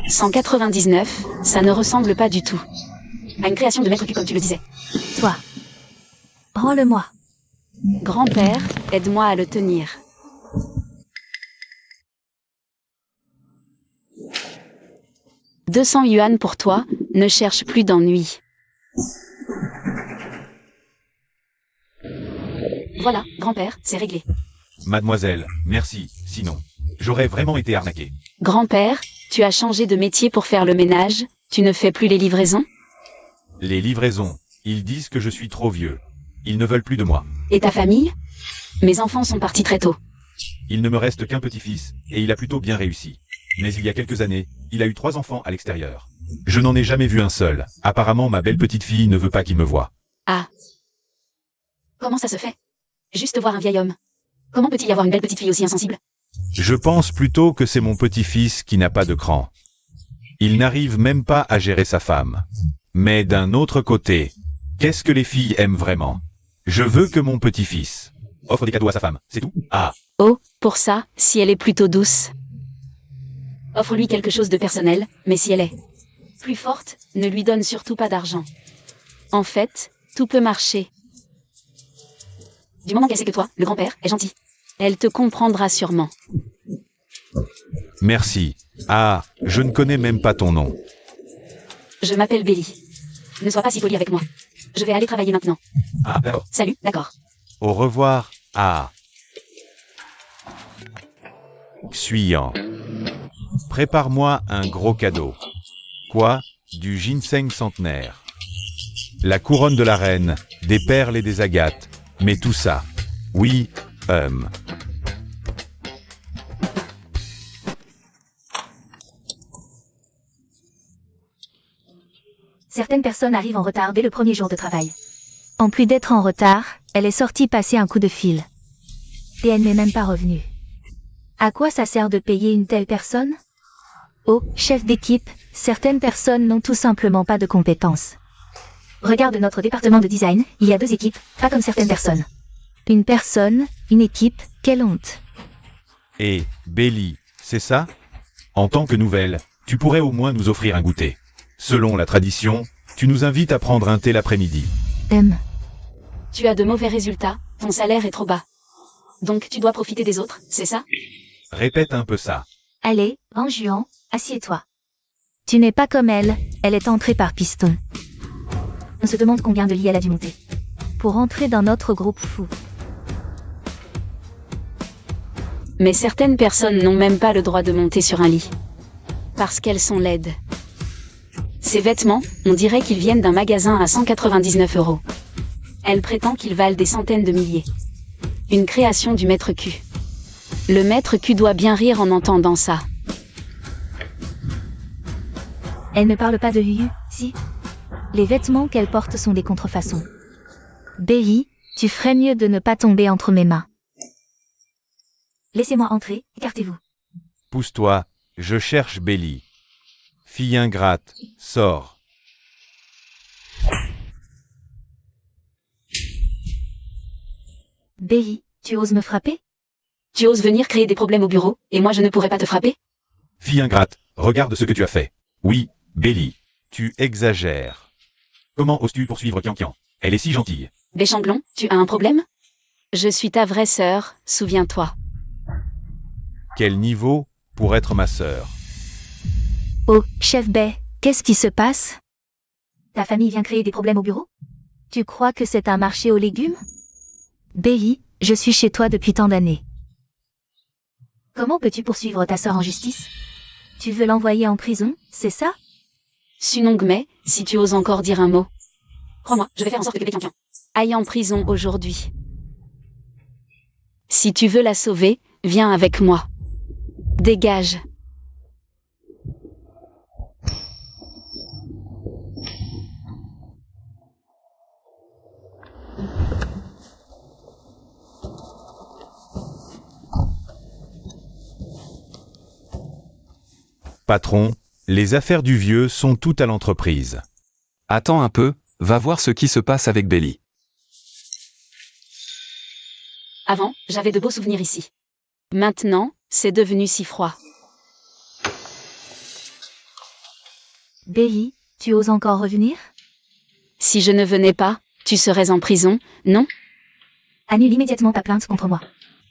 199, ça ne ressemble pas du tout à une création de Maître Q comme tu le disais. Toi. Rends-le-moi. Grand-père, aide-moi à le tenir. « 200 yuan pour toi, ne cherche plus d'ennui. » Voilà, grand-père, c'est réglé. Mademoiselle, merci, sinon, j'aurais vraiment été arnaqué. Grand-père, tu as changé de métier pour faire le ménage, tu ne fais plus les livraisons? Les livraisons, ils disent que je suis trop vieux. Ils ne veulent plus de moi. Et ta famille? Mes enfants sont partis très tôt. Il ne me reste qu'un petit-fils, et il a plutôt bien réussi. Mais il y a quelques années, il a eu 3 enfants à l'extérieur. Je n'en ai jamais vu un seul. Apparemment, ma belle petite fille ne veut pas qu'il me voie. Ah. Comment ça se fait? Juste voir un vieil homme. Comment peut-il y avoir une belle petite fille aussi insensible? Je pense plutôt que c'est mon petit-fils qui n'a pas de cran. Il n'arrive même pas à gérer sa femme. Mais d'un autre côté, qu'est-ce que les filles aiment vraiment? Je veux que mon petit-fils offre des cadeaux à sa femme, c'est tout? Ah. Oh, pour ça, si elle est plutôt douce. Offre-lui quelque chose de personnel, mais si elle est plus forte, ne lui donne surtout pas d'argent. En fait, tout peut marcher. Du moment qu'elle sait que toi, le grand-père, est gentil. Elle te comprendra sûrement. Merci. Ah, je ne connais même pas ton nom. Je m'appelle Belly. Ne sois pas si poli avec moi. Je vais aller travailler maintenant. Ah, d'accord. Salut, d'accord. Au revoir. Ah. Xuyan. Prépare-moi un gros cadeau. Quoi? Du ginseng centenaire. La couronne de la reine, des perles et des agates. Mais tout ça. Oui, Certaines personnes arrivent en retard dès le premier jour de travail. En plus d'être en retard, elle est sortie passer un coup de fil. Et elle n'est même pas revenue. À quoi ça sert de payer une telle personne? Oh, chef d'équipe, certaines personnes n'ont tout simplement pas de compétences. Regarde notre département de design, il y a 2 équipes, pas comme certaines personnes. Une personne, une équipe, quelle honte. Et, Belly, c'est ça? En tant que nouvelle, tu pourrais au moins nous offrir un goûter. Selon la tradition, tu nous invites à prendre un thé l'après-midi. Tu as de mauvais résultats, ton salaire est trop bas. Donc tu dois profiter des autres, c'est ça? Répète un peu ça. Allez, en juan, assieds-toi. Tu n'es pas comme elle est entrée par piston. On se demande combien de lits elle a dû monter. Pour entrer dans notre groupe fou. Mais certaines personnes n'ont même pas le droit de monter sur un lit. Parce qu'elles sont laides. Ces vêtements, on dirait qu'ils viennent d'un magasin à 199 €. Elle prétend qu'ils valent des centaines de milliers. Une création du maître Q. Le maître Q doit bien rire en entendant ça. Elle ne parle pas de Yu, si. Les vêtements qu'elle porte sont des contrefaçons. Belly, tu ferais mieux de ne pas tomber entre mes mains. Laissez-moi entrer, écartez-vous. Pousse-toi, je cherche Belly. Fille ingrate, sors. Belly, tu oses me frapper? Tu oses venir créer des problèmes au bureau, et moi je ne pourrais pas te frapper? Fille ingrate, regarde ce que tu as fait. Oui, Belly, tu exagères. Comment oses-tu poursuivre Kian? Elle est si gentille. Béchamblon, tu as un problème? Je suis ta vraie sœur, souviens-toi. Quel niveau pour être ma sœur? Oh, chef Bay, qu'est-ce qui se passe? Ta famille vient créer des problèmes au bureau? Tu crois que c'est un marché aux légumes? Belly, je suis chez toi depuis tant d'années. Comment peux-tu poursuivre ta sœur en justice? Tu veux l'envoyer en prison, c'est ça? Sunongme, si tu oses encore dire un mot. Crois-moi, je vais faire en sorte que Kian aille en prison aujourd'hui. Si tu veux la sauver, viens avec moi. Dégage. Patron, les affaires du vieux sont toutes à l'entreprise. Attends un peu, va voir ce qui se passe avec Belly. Avant, j'avais de beaux souvenirs ici. Maintenant, c'est devenu si froid. Belly, tu oses encore revenir? Si je ne venais pas, tu serais en prison, non? Annule immédiatement ta plainte contre moi.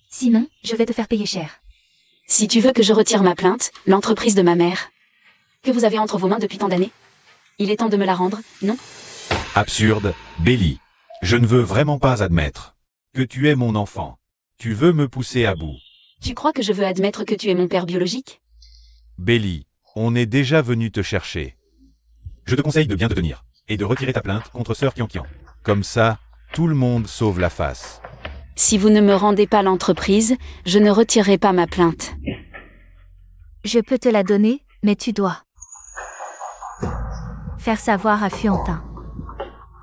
Sinon, je vais te faire payer cher. Si tu veux que je retire ma plainte, l'entreprise de ma mère, que vous avez entre vos mains depuis tant d'années, il est temps de me la rendre, non? Absurde, Belly. Je ne veux vraiment pas admettre que tu es mon enfant. Tu veux me pousser à bout. Tu crois que je veux admettre que tu es mon père biologique? Belly, on est déjà venu te chercher. Je te conseille de bien te tenir et de retirer ta plainte contre Sœur Kian. Comme ça, tout le monde sauve la face. Si vous ne me rendez pas l'entreprise, je ne retirerai pas ma plainte. Je peux te la donner, mais tu dois faire savoir à Fuantin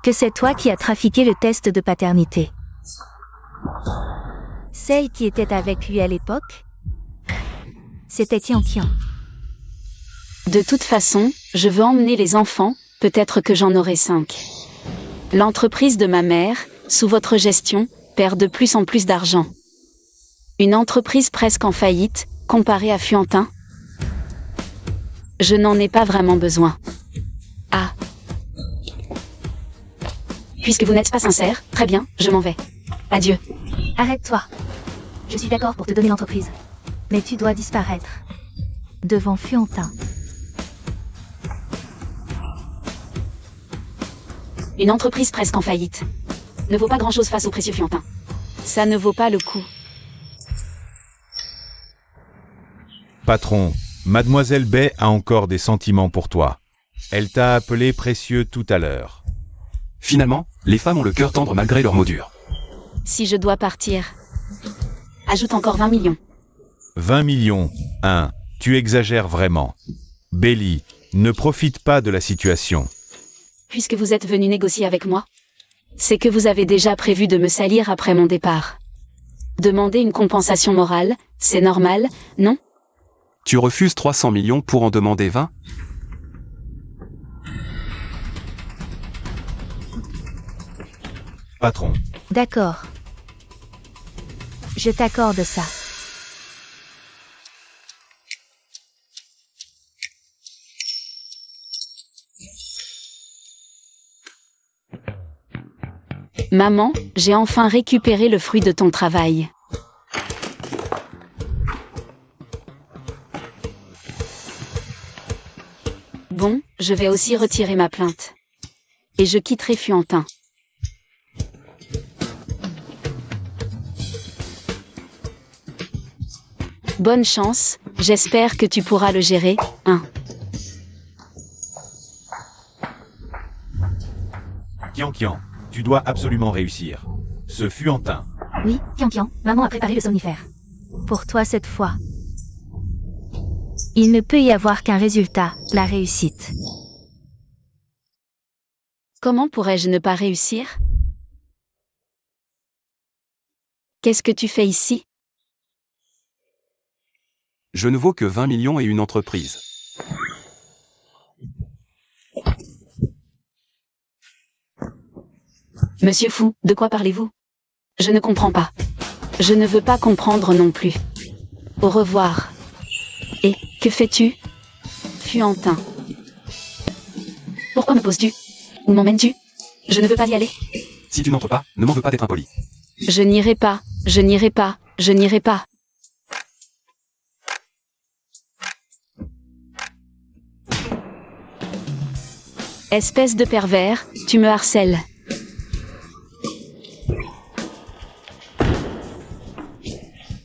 que c'est toi qui as trafiqué le test de paternité. Celle qui était avec lui à l'époque, c'était Kian. De toute façon, je veux emmener les enfants, peut-être que j'en aurai 5. L'entreprise de ma mère, sous votre gestion, perd de plus en plus d'argent. Une entreprise presque en faillite, comparée à Fuantin. Je n'en ai pas vraiment besoin. Ah. Puisque vous n'êtes pas sincère, très bien, je m'en vais. Adieu. Arrête-toi. Je suis d'accord pour te donner l'entreprise. Mais tu dois disparaître. Devant Fuantin. Une entreprise presque en faillite ne vaut pas grand-chose face au précieux Fuantin. Ça ne vaut pas le coup. Patron, Mademoiselle Bay a encore des sentiments pour toi. Elle t'a appelé précieux tout à l'heure. Finalement, les femmes ont le cœur tendre malgré leurs mots durs. Si je dois partir, ajoute encore 20 millions. 20 millions, tu exagères vraiment. Belly, ne profite pas de la situation. Puisque vous êtes venu négocier avec moi, c'est que vous avez déjà prévu de me salir après mon départ. Demander une compensation morale, c'est normal, non? Tu refuses 300 millions pour en demander 20? Patron. D'accord. Je t'accorde ça. Maman, j'ai enfin récupéré le fruit de ton travail. Bon, je vais aussi retirer ma plainte. Et je quitterai Fuentin. Bonne chance, j'espère que tu pourras le gérer, hein. Kian, tu dois absolument réussir. Ce Fuentin. Oui, Kian, maman a préparé le somnifère. Pour toi cette fois. Il ne peut y avoir qu'un résultat, la réussite. Comment pourrais-je ne pas réussir? Qu'est-ce que tu fais ici? Je ne vaux que 20 millions et une entreprise. Monsieur Fou, de quoi parlez-vous? Je ne comprends pas. Je ne veux pas comprendre non plus. Au revoir. Et, que fais-tu? Fuentin. Pourquoi me poses-tu? Où m'emmènes-tu? Je ne veux pas y aller. Si tu n'entres pas, ne m'en veux pas d'être impoli. Je n'irai pas, je n'irai pas, je n'irai pas. Espèce de pervers, tu me harcèles.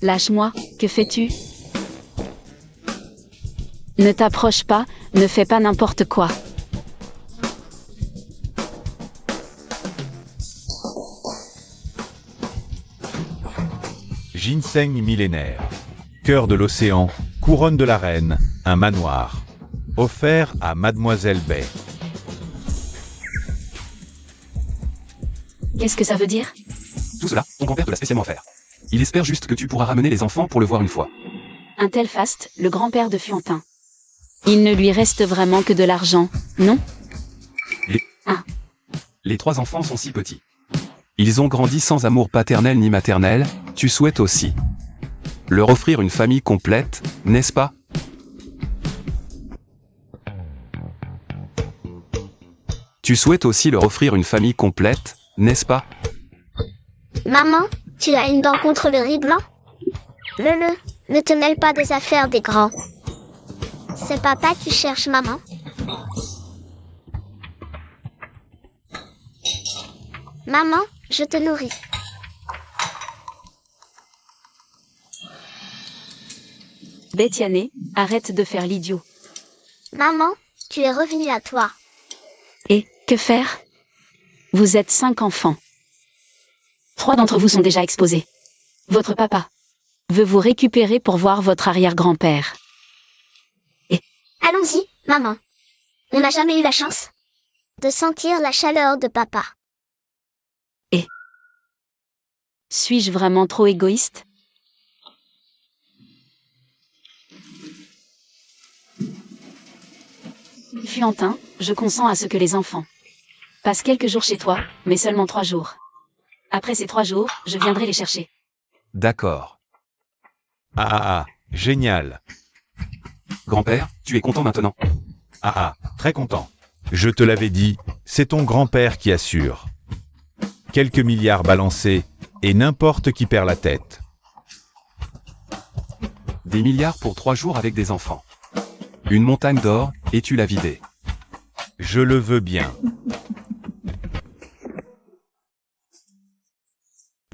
Lâche-moi, que fais-tu? Ne t'approche pas, ne fais pas n'importe quoi. Ginseng millénaire. Cœur de l'océan, couronne de la reine, un manoir. Offert à Mademoiselle Bay. Qu'est-ce que ça veut dire? Tout cela, ton grand-père te l'a spécialement offert. Il espère juste que tu pourras ramener les enfants pour le voir une fois. Un tel faste, le grand-père de Fuentin. Il ne lui reste vraiment que de l'argent, non? Les 3 enfants sont si petits. Ils ont grandi sans amour paternel ni maternel, tu souhaites aussi leur offrir une famille complète, n'est-ce pas? Tu souhaites aussi leur offrir une famille complète, n'est-ce pas? Maman, tu as une dent contre le riz blanc? Ne te mêle pas des affaires des grands. C'est papa qui cherche maman. Maman, je te nourris. Bétiané, arrête de faire l'idiot. Maman, tu es revenue à toi. Et, que faire? Vous êtes 5 enfants. 3 d'entre vous sont déjà exposés. Votre papa veut vous récupérer pour voir votre arrière-grand-père. Allons-y, maman. On n'a jamais eu la chance de sentir la chaleur de papa. Suis-je vraiment trop égoïste? Fuentin, je consens à ce que les enfants passent quelques jours chez toi, mais seulement 3 jours. Après ces 3 jours, je viendrai les chercher. D'accord. Génial. Grand-père, tu es content maintenant? Très content. Je te l'avais dit, c'est ton grand-père qui assure. Quelques milliards balancés, et n'importe qui perd la tête. Des milliards pour 3 jours avec des enfants. Une montagne d'or, et tu l'as vidée. Je le veux bien.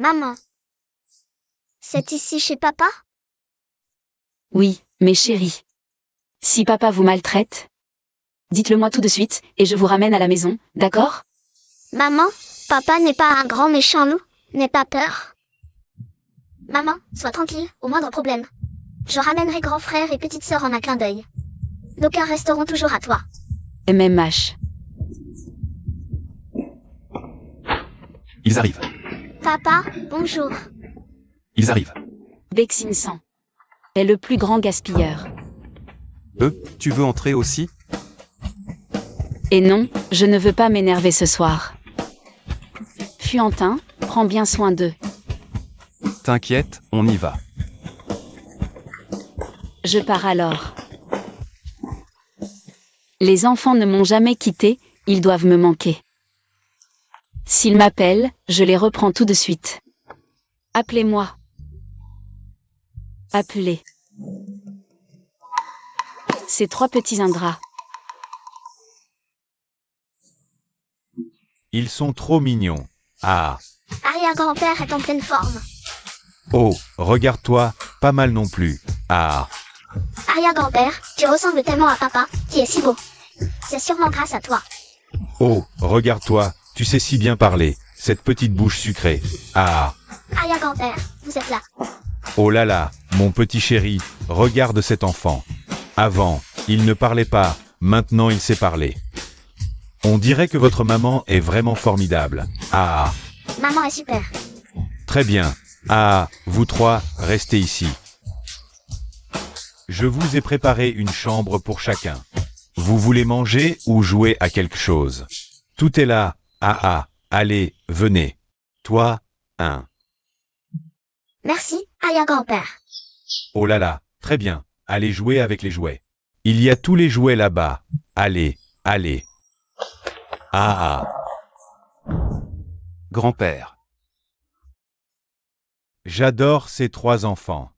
Maman. C'est ici chez papa? Oui, mes chéris. Si papa vous maltraite, dites-le moi tout de suite, et je vous ramène à la maison, d'accord? Maman, papa n'est pas un grand méchant loup. N'aie pas peur. Maman, sois tranquille, au moindre problème. Je ramènerai grand frère et petite sœur en un clin d'œil. Nos cœurs resteront toujours à toi. MMH. Ils arrivent. Papa, bonjour. Ils arrivent. Bexing Sang est le plus grand gaspilleur. Tu veux entrer aussi? Et non, je ne veux pas m'énerver ce soir. Fuantin, prends bien soin d'eux. T'inquiète, on y va. Je pars alors. Les enfants ne m'ont jamais quitté, ils doivent me manquer. S'ils m'appellent, je les reprends tout de suite. Appelez-moi. Appelez. Ces 3 petits ingrats. Ils sont trop mignons. Ah. Arrière-grand-père est en pleine forme. Oh, regarde-toi, pas mal non plus. Ah. Arrière-grand-père, tu ressembles tellement à papa, qui est si beau. C'est sûrement grâce à toi. Oh, regarde-toi, tu sais si bien parler. Cette petite bouche sucrée. Ah. Arrière-grand-père, vous êtes là. Oh là là, mon petit chéri, regarde cet enfant. Avant, il ne parlait pas, maintenant il sait parler. On dirait que votre maman est vraiment formidable. Ah. Maman est super. Très bien. Ah, vous 3, restez ici. Je vous ai préparé une chambre pour chacun. Vous voulez manger ou jouer à quelque chose? Tout est là. Ah, allez, venez. Toi, 1. Merci, arrière-grand-père. Oh là là, très bien. Allez jouer avec les jouets. Il y a tous les jouets là-bas. Allez. Ah. Grand-père. J'adore ces 3 enfants.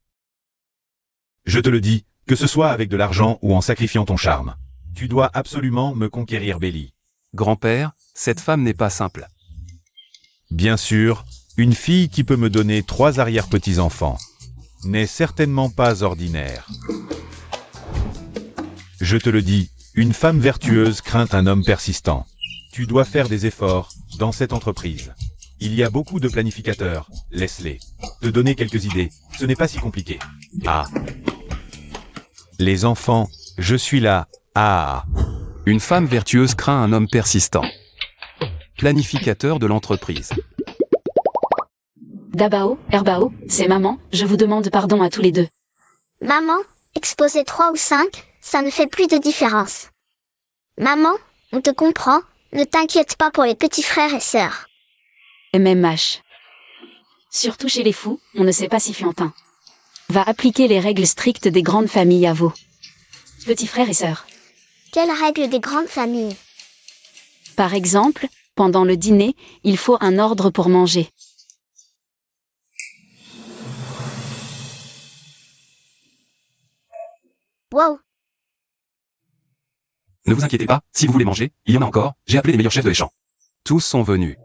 Je te le dis, que ce soit avec de l'argent ou en sacrifiant ton charme. Tu dois absolument me conquérir, Belly. Grand-père, cette femme n'est pas simple. Bien sûr, une fille qui peut me donner 3 arrière-petits-enfants n'est certainement pas ordinaire. Je te le dis, une femme vertueuse craint un homme persistant. Tu dois faire des efforts dans cette entreprise. Il y a beaucoup de planificateurs, laisse-les. Te donner quelques idées, ce n'est pas si compliqué. Ah. Les enfants, je suis là. Ah. Une femme vertueuse craint un homme persistant. Planificateur de l'entreprise. Dabao, Herbao, c'est maman, je vous demande pardon à tous les 2. Maman, exposer 3 ou 5, ça ne fait plus de différence. Maman, on te comprend, ne t'inquiète pas pour les petits frères et sœurs. MMH. Surtout chez les fous, on ne sait pas si Fuantin va appliquer les règles strictes des grandes familles à vos petits frères et sœurs. Quelle règle des grandes familles? Par exemple, pendant le dîner, il faut un ordre pour manger. Wow, Ne vous inquiétez pas, si vous voulez manger, il y en a encore, j'ai appelé les meilleurs chefs de les champs. Tous sont venus.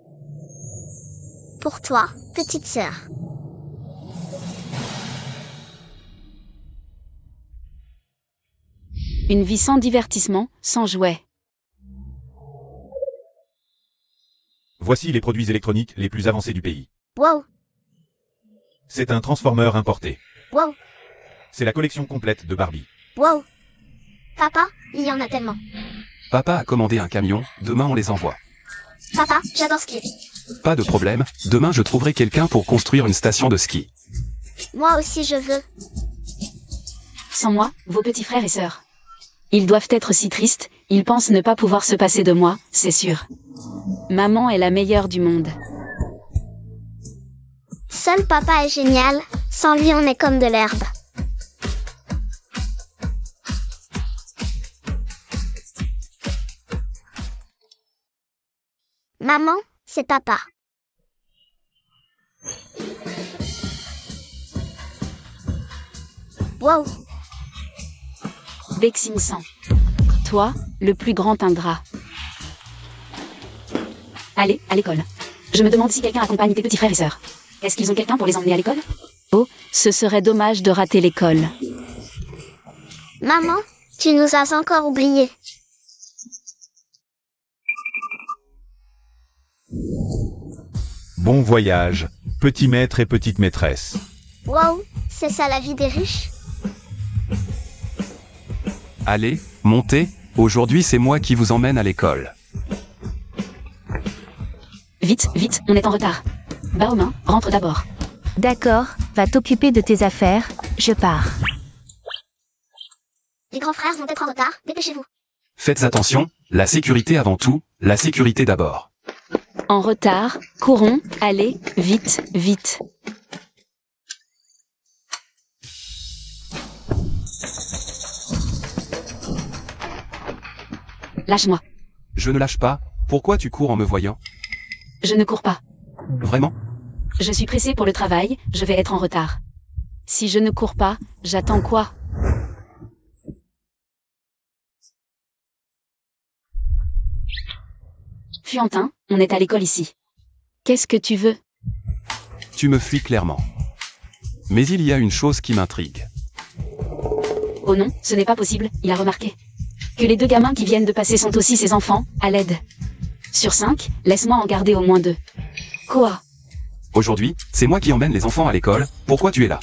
pour toi, petite sœur. Une vie sans divertissement, sans jouets. Voici les produits électroniques les plus avancés du pays. Wow, C'est un transformeur importé. wow, C'est la collection complète de Barbie. wow. Papa, il y en a tellement. Papa a commandé un camion, demain on les envoie. Papa, j'adore skier. Pas de problème, demain je trouverai quelqu'un pour construire une station de ski. Moi aussi je veux. Sans moi, vos petits frères et sœurs. Ils doivent être si tristes, ils pensent ne pas pouvoir se passer de moi, c'est sûr. Maman est la meilleure du monde. Seul papa est génial, sans lui on est comme de l'herbe. Maman, c'est papa. Wow, Bexing Sang. Toi, le plus grand ingrat. Allez, à l'école. Je me demande si quelqu'un accompagne tes petits frères et sœurs. Est-ce qu'ils ont quelqu'un pour les emmener à l'école? Oh, ce serait dommage de rater l'école. maman, tu nous as encore oubliés. Bon voyage, petit maître et petite maîtresse. Wow, c'est ça la vie des riches? Allez, montez, aujourd'hui c'est moi qui vous emmène à l'école. Vite, vite, on est en retard. Baomin, rentre d'abord. D'accord, Va t'occuper de tes affaires, je pars. Les grands frères vont être en retard, dépêchez-vous. Faites attention, la sécurité avant tout, la sécurité d'abord. En retard, courons, allez, vite, vite. Lâche-moi. Je ne lâche pas, pourquoi tu cours en me voyant? Je ne cours pas. Vraiment? Je suis pressée pour le travail, je vais être en retard. Si je ne cours pas, j'attends quoi? Fuentin, on est à l'école ici. Qu'est-ce que tu veux? Tu me fuis clairement. Mais il y a une chose qui m'intrigue. Oh non, ce n'est pas possible, il a remarqué. Que les 2 gamins qui viennent de passer sont aussi ses enfants, à l'aide. Sur 5, laisse-moi en garder au moins 2. Quoi? Aujourd'hui, c'est moi qui emmène les enfants à l'école, pourquoi tu es là?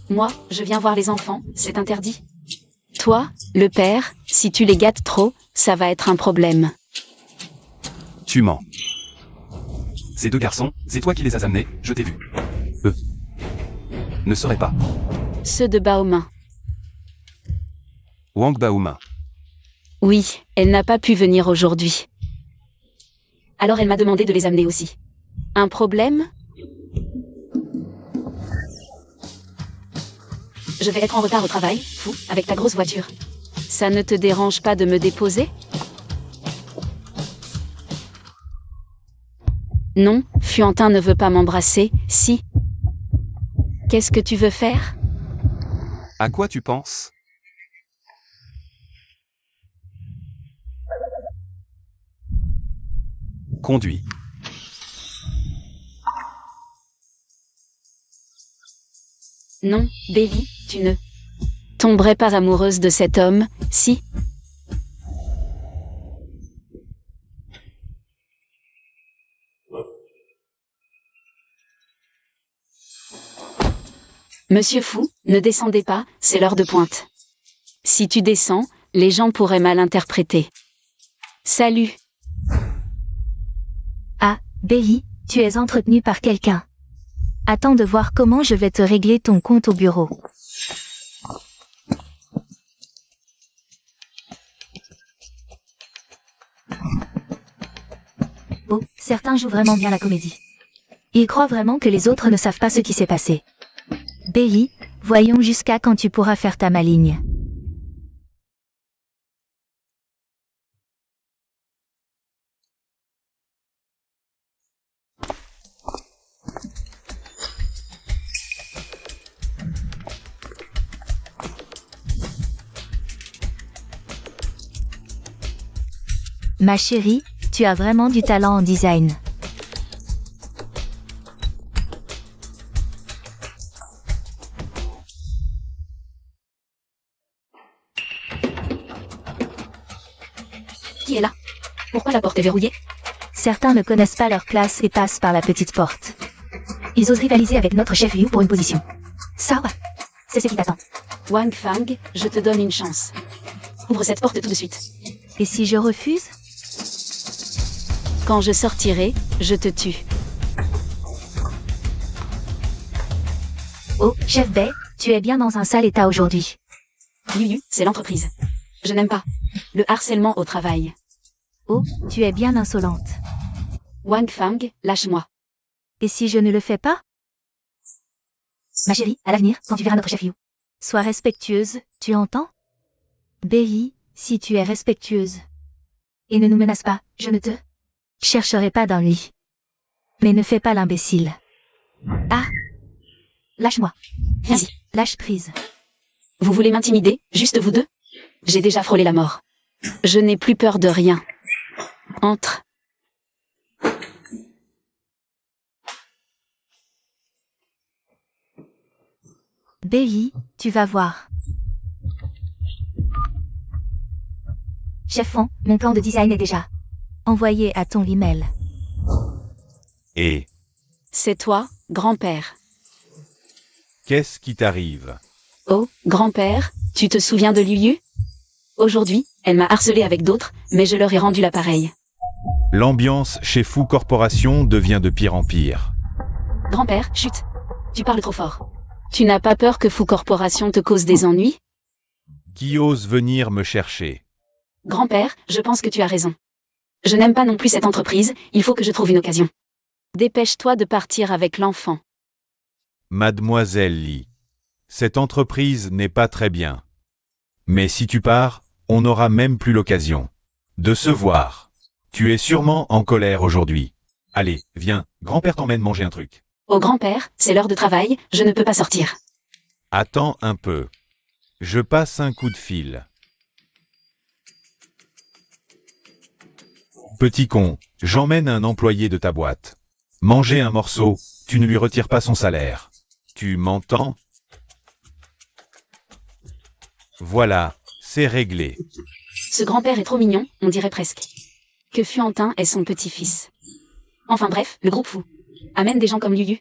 Moi, je viens voir les enfants, c'est interdit. Toi, le père, si tu les gâtes trop, ça va être un problème. Tu mens. Ces 2 garçons, c'est toi qui les as amenés, je t'ai vu. Eux ne seraient pas Ceux de Baomin. Wang Baomin. Oui, elle n'a pas pu venir aujourd'hui. Alors elle m'a demandé de les amener aussi. Un problème? Je vais être en retard au travail, fou, avec ta grosse voiture. Ça ne te dérange pas de me déposer? Non, Fuentin ne veut pas m'embrasser, si. Qu'est-ce que tu veux faire? À quoi tu penses? Conduis. Non, Belly, tu ne tomberais pas amoureuse de cet homme, si. Monsieur Fou, ne descendez pas, c'est l'heure de pointe. Si tu descends, les gens pourraient mal interpréter. Salut. Ah, Belly, tu es entretenu par quelqu'un. Attends de voir comment je vais te régler ton compte au bureau. Oh, certains jouent vraiment bien la comédie. Ils croient vraiment que les autres ne savent pas ce qui s'est passé. Belly, voyons jusqu'à quand tu pourras faire ta maligne. Ma chérie, tu as vraiment du talent en design. Qui est là? Pourquoi la porte est verrouillée? Certains ne connaissent pas leur classe et passent par la petite porte. Ils osent rivaliser avec notre chef Liu pour une position. Ça, c'est ce qui t'attend. Wang Fang, je te donne une chance. Ouvre cette porte tout de suite. Et si je refuse? Quand je sortirai, je te tue. Oh, chef Bei, tu es bien dans un sale état aujourd'hui. Liu, c'est l'entreprise. Je n'aime pas le harcèlement au travail. Oh, tu es bien insolente. Wang Fang, lâche-moi. Et si je ne le fais pas? Ma chérie, à l'avenir, quand tu verras notre chef Liu. Sois respectueuse, tu entends? Bei, si tu es respectueuse. Et ne nous menace pas, je ne te chercherai pas dans lui. Mais ne fais pas l'imbécile. Ah! Lâche-moi. Vas-y, lâche prise. Vous voulez m'intimider, juste vous deux? J'ai déjà frôlé la mort. Je n'ai plus peur de rien. Entre. Bei, tu vas voir. Chef Fang, mon plan de design est déjà envoyé à ton email. Et C'est toi, grand-père. qu'est-ce qui t'arrive? Oh, grand-père, tu te souviens de Liu? Aujourd'hui, elle m'a harcelé avec d'autres, mais je leur ai rendu l'appareil. L'ambiance chez Fu Corporation devient de pire en pire. Grand-père, chut. Tu parles trop fort. Tu n'as pas peur que Fou Corporation te cause des ennuis? Qui ose venir me chercher? Grand-père, je pense que tu as raison. Je n'aime pas non plus cette entreprise, il faut que je trouve une occasion. Dépêche-toi de partir avec l'enfant. Mademoiselle Lee, cette entreprise n'est pas très bien. Mais si tu pars, on n'aura même plus l'occasion de se voir. Tu es sûrement en colère aujourd'hui. Allez, viens, grand-père t'emmène manger un truc. Oh grand-père, c'est l'heure de travail, je ne peux pas sortir. Attends un peu. Je passe un coup de fil. Petit con, j'emmène un employé de ta boîte. Manger un morceau, tu ne lui retires pas son salaire. Tu m'entends? Voilà, c'est réglé. Ce grand-père est trop mignon, on dirait presque que Fuantin est son petit-fils. Enfin bref, le groupe fou. Amène des gens comme Lulu.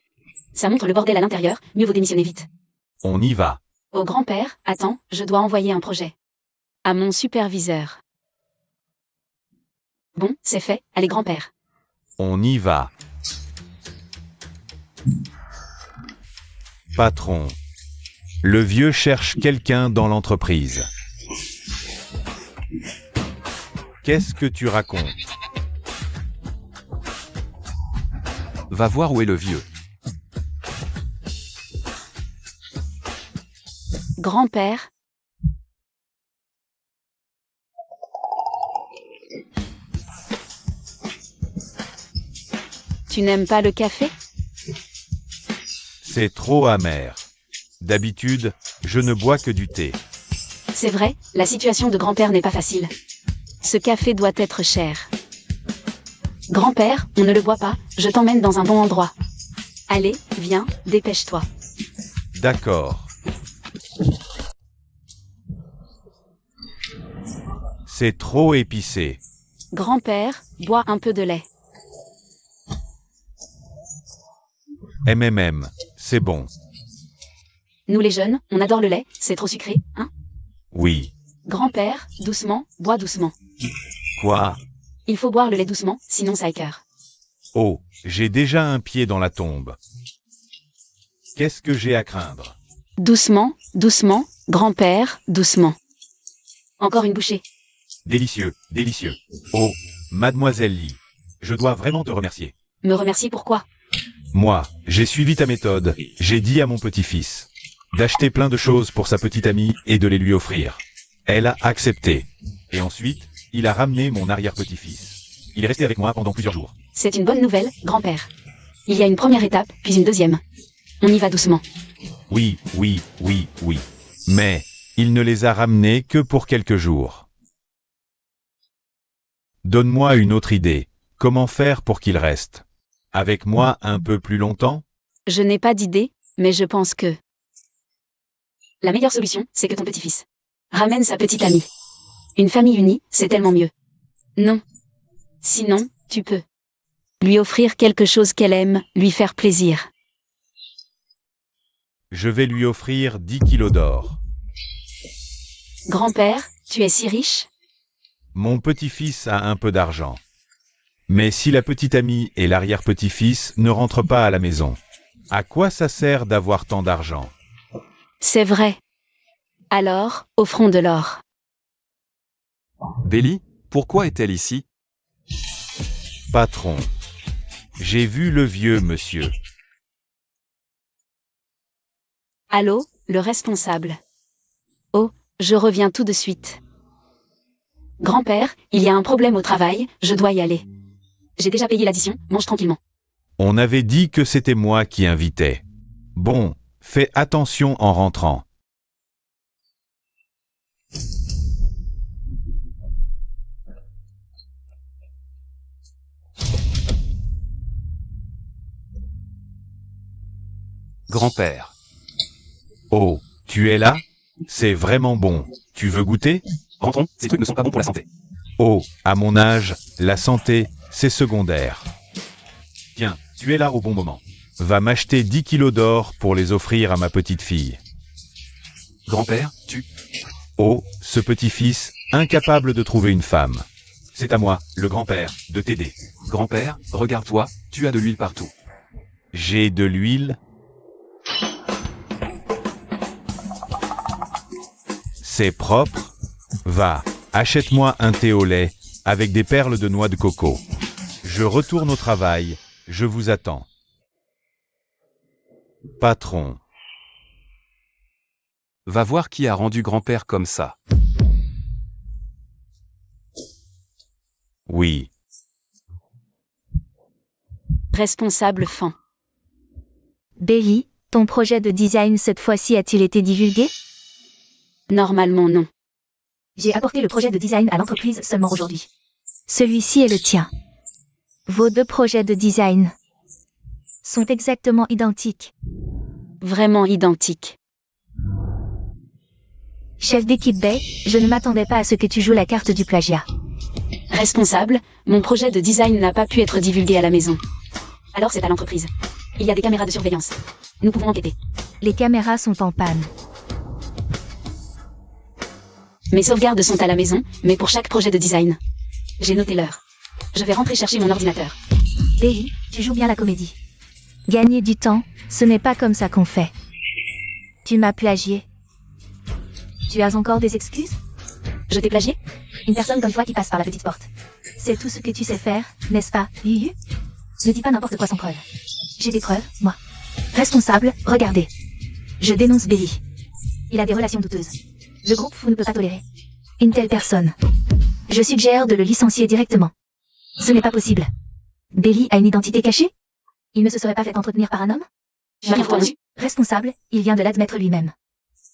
Ça montre le bordel à l'intérieur, mieux vaut démissionner vite. On y va. Oh grand-père, attends, je dois envoyer un projet. À mon superviseur. Bon, c'est fait, allez grand-père. On y va. Patron. Le vieux cherche quelqu'un dans l'entreprise. Qu'est-ce que tu racontes? Va voir où est le vieux. Grand-père. Tu n'aimes pas le café? C'est trop amer. D'habitude, je ne bois que du thé. C'est vrai, la situation de grand-père n'est pas facile. Ce café doit être cher. Grand-père, on ne le boit pas, je t'emmène dans un bon endroit. Allez, viens, dépêche-toi. D'accord. C'est trop épicé. Grand-père, bois un peu de lait. C'est bon. Nous les jeunes, on adore le lait, c'est trop sucré, hein? Oui. Grand-père, doucement, bois doucement. Quoi? Il faut boire le lait doucement, sinon ça écœure. Oh, j'ai déjà un pied dans la tombe. Qu'est-ce que j'ai à craindre? Doucement, doucement, grand-père, doucement. Encore une bouchée. Délicieux, délicieux. Oh, mademoiselle Lee, je dois vraiment te remercier. Me remercier pourquoi? Moi, j'ai suivi ta méthode. J'ai dit à mon petit-fils d'acheter plein de choses pour sa petite amie et de les lui offrir. Elle a accepté. Et ensuite, il a ramené mon arrière-petit-fils. Il est resté avec moi pendant plusieurs jours. C'est une bonne nouvelle, grand-père. Il y a une première étape, puis une deuxième. On y va doucement. Oui. Mais, il ne les a ramenés que pour quelques jours. Donne-moi une autre idée. Comment faire pour qu'il reste avec moi un peu plus longtemps? Je n'ai pas d'idée, mais je pense que... La meilleure solution, c'est que ton petit-fils ramène sa petite amie. Une famille unie, c'est tellement mieux. Non. Sinon, tu peux lui offrir quelque chose qu'elle aime, lui faire plaisir. Je vais lui offrir 10 kilos d'or. Grand-père, tu es si riche? Mon petit-fils a un peu d'argent. Mais si la petite amie et l'arrière-petit-fils ne rentrent pas à la maison, à quoi ça sert d'avoir tant d'argent? C'est vrai. Alors, offrons de l'or. Bélie, pourquoi est-elle ici? Patron. J'ai vu le vieux monsieur. Allô, le responsable. Oh, je reviens tout de suite. Grand-père, il y a un problème au travail, je dois y aller. J'ai déjà payé l'addition, mange tranquillement. On avait dit que c'était moi qui invitais. Bon, fais attention en rentrant. Grand-père. Oh, tu es là? C'est vraiment bon. Tu veux goûter? Rentrons, ces trucs ne sont pas bons pour la santé. Oh, à mon âge, la santé, c'est secondaire. Tiens, tu es là au bon moment. Va m'acheter 10 kilos d'or pour les offrir à ma petite fille. Grand-père, tu... Oh, ce petit-fils, incapable de trouver une femme. C'est à moi, le grand-père, de t'aider. Grand-père, regarde-toi, tu as de l'huile partout. J'ai de l'huile? C'est propre. Va, achète-moi un thé au lait avec des perles de noix de coco. Je retourne au travail, je vous attends. Patron. Va voir qui a rendu grand-père comme ça. Oui. Responsable fan. Belly, ton projet de design cette fois-ci a-t-il été divulgué? Normalement non. J'ai apporté le projet de design à l'entreprise seulement aujourd'hui. Celui-ci est le tien. Vos deux projets de design sont exactement identiques. Vraiment identique. Chef d'équipe Bay, je ne m'attendais pas à ce que tu joues la carte du plagiat. Responsable, mon projet de design n'a pas pu être divulgué à la maison. Alors c'est à l'entreprise. Il y a des caméras de surveillance. Nous pouvons enquêter. Les caméras sont en panne. Mes sauvegardes sont à la maison, mais pour chaque projet de design. J'ai noté l'heure. Je vais rentrer chercher mon ordinateur. Belly, tu joues bien la comédie. Gagner du temps, ce n'est pas comme ça qu'on fait. Tu m'as plagié. Tu as encore des excuses? Je t'ai plagié? Une personne comme toi qui passe par la petite porte. C'est tout ce que tu sais faire, n'est-ce pas, Yuyu? Ne dis pas n'importe quoi sans preuve. J'ai des preuves, moi. Responsable, regardez. Je dénonce Belly. Il a des relations douteuses. Le groupe Fou ne peut pas tolérer une telle personne. Je suggère de le licencier directement. Ce n'est pas possible. Belly a une identité cachée? Il ne se serait pas fait entretenir par un homme? J'ai rien entendu. Responsable, il vient de l'admettre lui-même.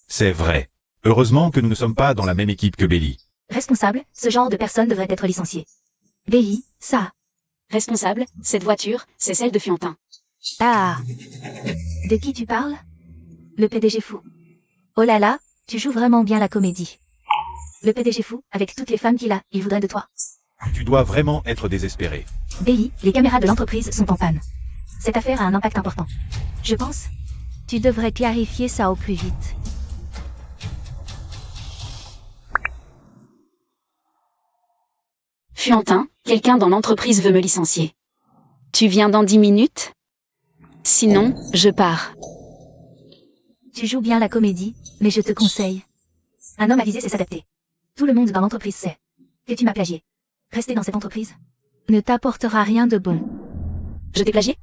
C'est vrai. Heureusement que nous ne sommes pas dans la même équipe que Belly. Responsable, ce genre de personne devrait être licencié. Belly, ça. Responsable, cette voiture, c'est celle de Fiantin. Ah. De qui tu parles? Le PDG fou. Oh là là, tu joues vraiment bien la comédie. Le PDG fou, avec toutes les femmes qu'il a, il voudrait de toi. Tu dois vraiment être désespéré. Belly, les caméras de l'entreprise sont en panne. Cette affaire a un impact important. Je pense. Tu devrais clarifier ça au plus vite. Fiantin, quelqu'un dans l'entreprise veut me licencier. Tu viens dans 10 minutes? Sinon, je pars. Tu joues bien la comédie, mais je te conseille. Un homme avisé sait s'adapter. Tout le monde dans l'entreprise sait que tu m'as plagié. Rester dans cette entreprise ne t'apportera rien de bon. Je t'ai plagié?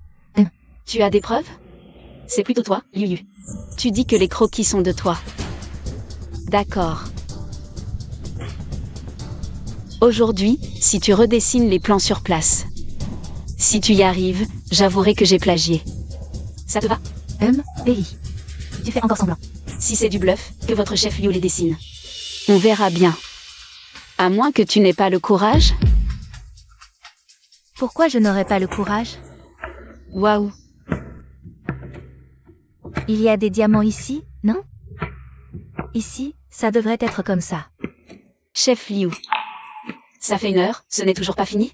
Tu as des preuves? C'est plutôt toi, Yuyu. Tu dis que les croquis sont de toi. D'accord. Aujourd'hui, si tu redessines les plans sur place. Si tu y arrives, j'avouerai que j'ai plagié. Ça te va? Belly. Tu fais encore semblant. Si c'est du bluff, que votre chef Liu les dessine. On verra bien. À moins que tu n'aies pas le courage? Pourquoi je n'aurais pas le courage? Waouh. Il y a des diamants ici, non? Ici, ça devrait être comme ça. Chef Liu. Ça fait 1 heure, ce n'est toujours pas fini?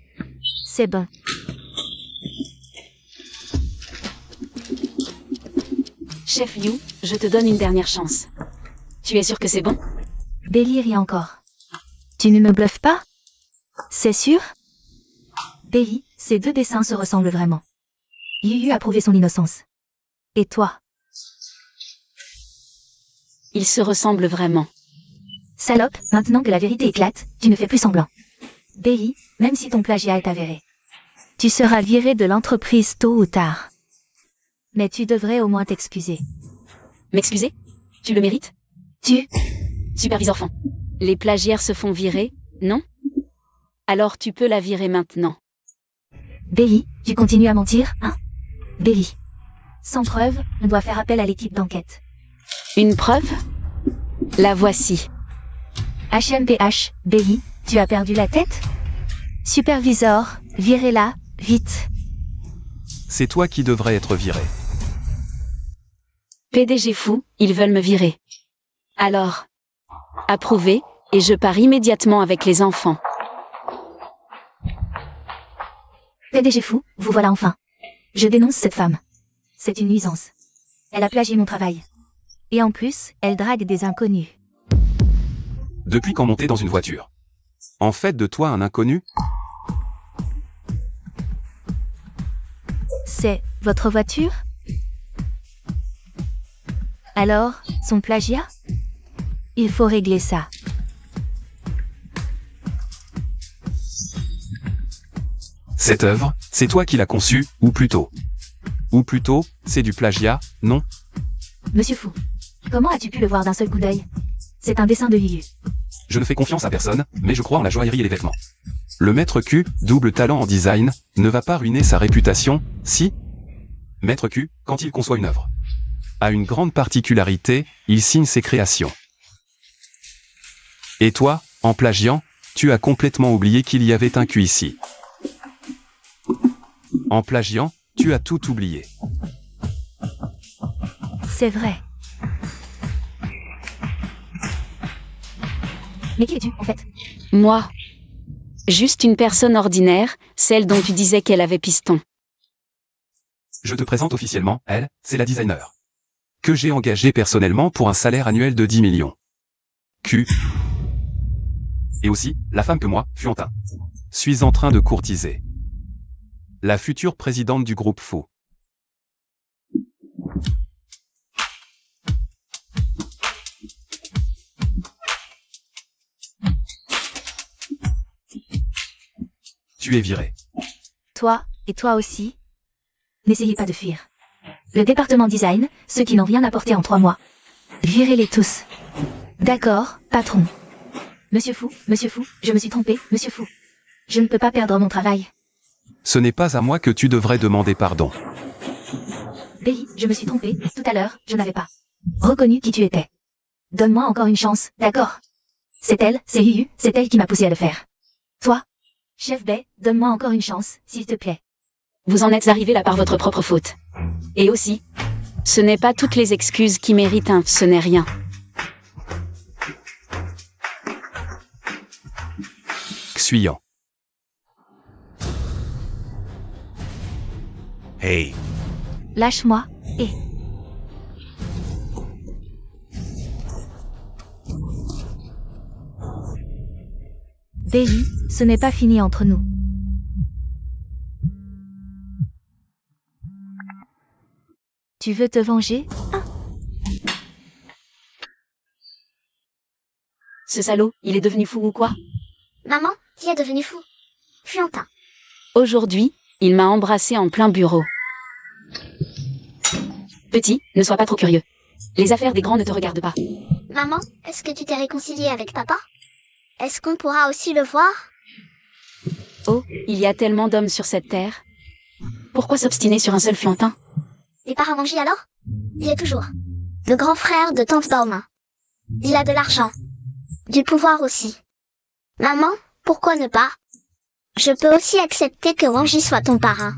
C'est bon. Chef Liu, je te donne une dernière chance. Tu es sûr que c'est bon? Belly rit encore. Tu ne me bluffes pas? C'est sûr? Belly, ces deux dessins se ressemblent vraiment. Yuyu a prouvé son innocence. Et toi? Ils se ressemblent vraiment. Salope, maintenant que la vérité éclate, tu ne fais plus semblant. Belly, même si ton plagiat est avéré, tu seras viré de l'entreprise tôt ou tard. Mais tu devrais au moins t'excuser. M'excuser? Tu le mérites? Superviseur fan. Les plagiaires se font virer, non? Alors tu peux la virer maintenant. Belly, tu continues à mentir, hein? Belly. Sans preuve, on doit faire appel à l'équipe d'enquête. Une preuve? La voici. HMPH, Belly, tu as perdu la tête? Superviseur, virez-la, vite. C'est toi qui devrais être viré. PDG fou, ils veulent me virer. Alors, approuvé, et je pars immédiatement avec les enfants. PDG fou, vous voilà enfin. Je dénonce cette femme. C'est une nuisance. Elle a plagié mon travail. Et en plus, elle drague des inconnus. Depuis quand monter dans une voiture? En fait de toi un inconnu? C'est votre voiture? Alors, son plagiat? Il faut régler ça. Cette œuvre, c'est toi qui l'as conçue, ou plutôt, c'est du plagiat, non? Monsieur Fou, comment as-tu pu le voir d'un seul coup d'œil? C'est un dessin de Yuyu. Je ne fais confiance à personne, mais je crois en la joaillerie et les vêtements. Le maître Q, double talent en design, ne va pas ruiner sa réputation, si? Maître Q, quand il conçoit une œuvre, a une grande particularité, il signe ses créations. Et toi, en plagiant, tu as complètement oublié qu'il y avait un Q ici. En plagiant, tu as tout oublié. C'est vrai. Mais qui es-tu, en fait? Moi. Juste une personne ordinaire, celle dont tu disais qu'elle avait piston. Je te présente officiellement, elle, c'est la designer. Que j'ai engagée personnellement pour un salaire annuel de 10 millions. Q. Et aussi, la femme que moi, Fuantin, suis en train de courtiser. La future présidente du groupe Fou. Tu es viré. Toi, et toi aussi. N'essayez pas de fuir. Le département design, ceux qui n'ont rien apporté en 3 mois. Virez-les tous. D'accord, patron. Monsieur Fou, je me suis trompé, monsieur Fou. Je ne peux pas perdre mon travail. Ce n'est pas à moi que tu devrais demander pardon. Belly, je me suis trompé, tout à l'heure, je n'avais pas reconnu qui tu étais. Donne-moi encore une chance, d'accord? C'est elle, c'est Yuyu, c'est elle qui m'a poussé à le faire. Toi, chef Bay, donne-moi encore une chance, s'il te plaît. Vous en êtes arrivé là par votre propre faute. Et aussi, ce n'est pas toutes les excuses qui méritent un « ce n'est rien ». Xuyant. Hey, Lâche-moi, et... Belly, ce n'est pas fini entre nous. Tu veux te venger? Ce salaud, il est devenu fou ou quoi? Maman, qui est devenu fou? Fuantin. Aujourd'hui, il m'a embrassé en plein bureau. Petit, ne sois pas trop curieux. Les affaires des grands ne te regardent pas. Maman, est-ce que tu t'es réconciliée avec papa? Est-ce qu'on pourra aussi le voir? Oh, il y a tellement d'hommes sur cette terre. Pourquoi s'obstiner sur un seul Fuantin? Et Paramangi alors? Il est toujours le grand frère de Tante Baumain. Il a de l'argent. Du pouvoir aussi. Maman, pourquoi ne pas? Je peux aussi accepter que Wanji soit ton parrain.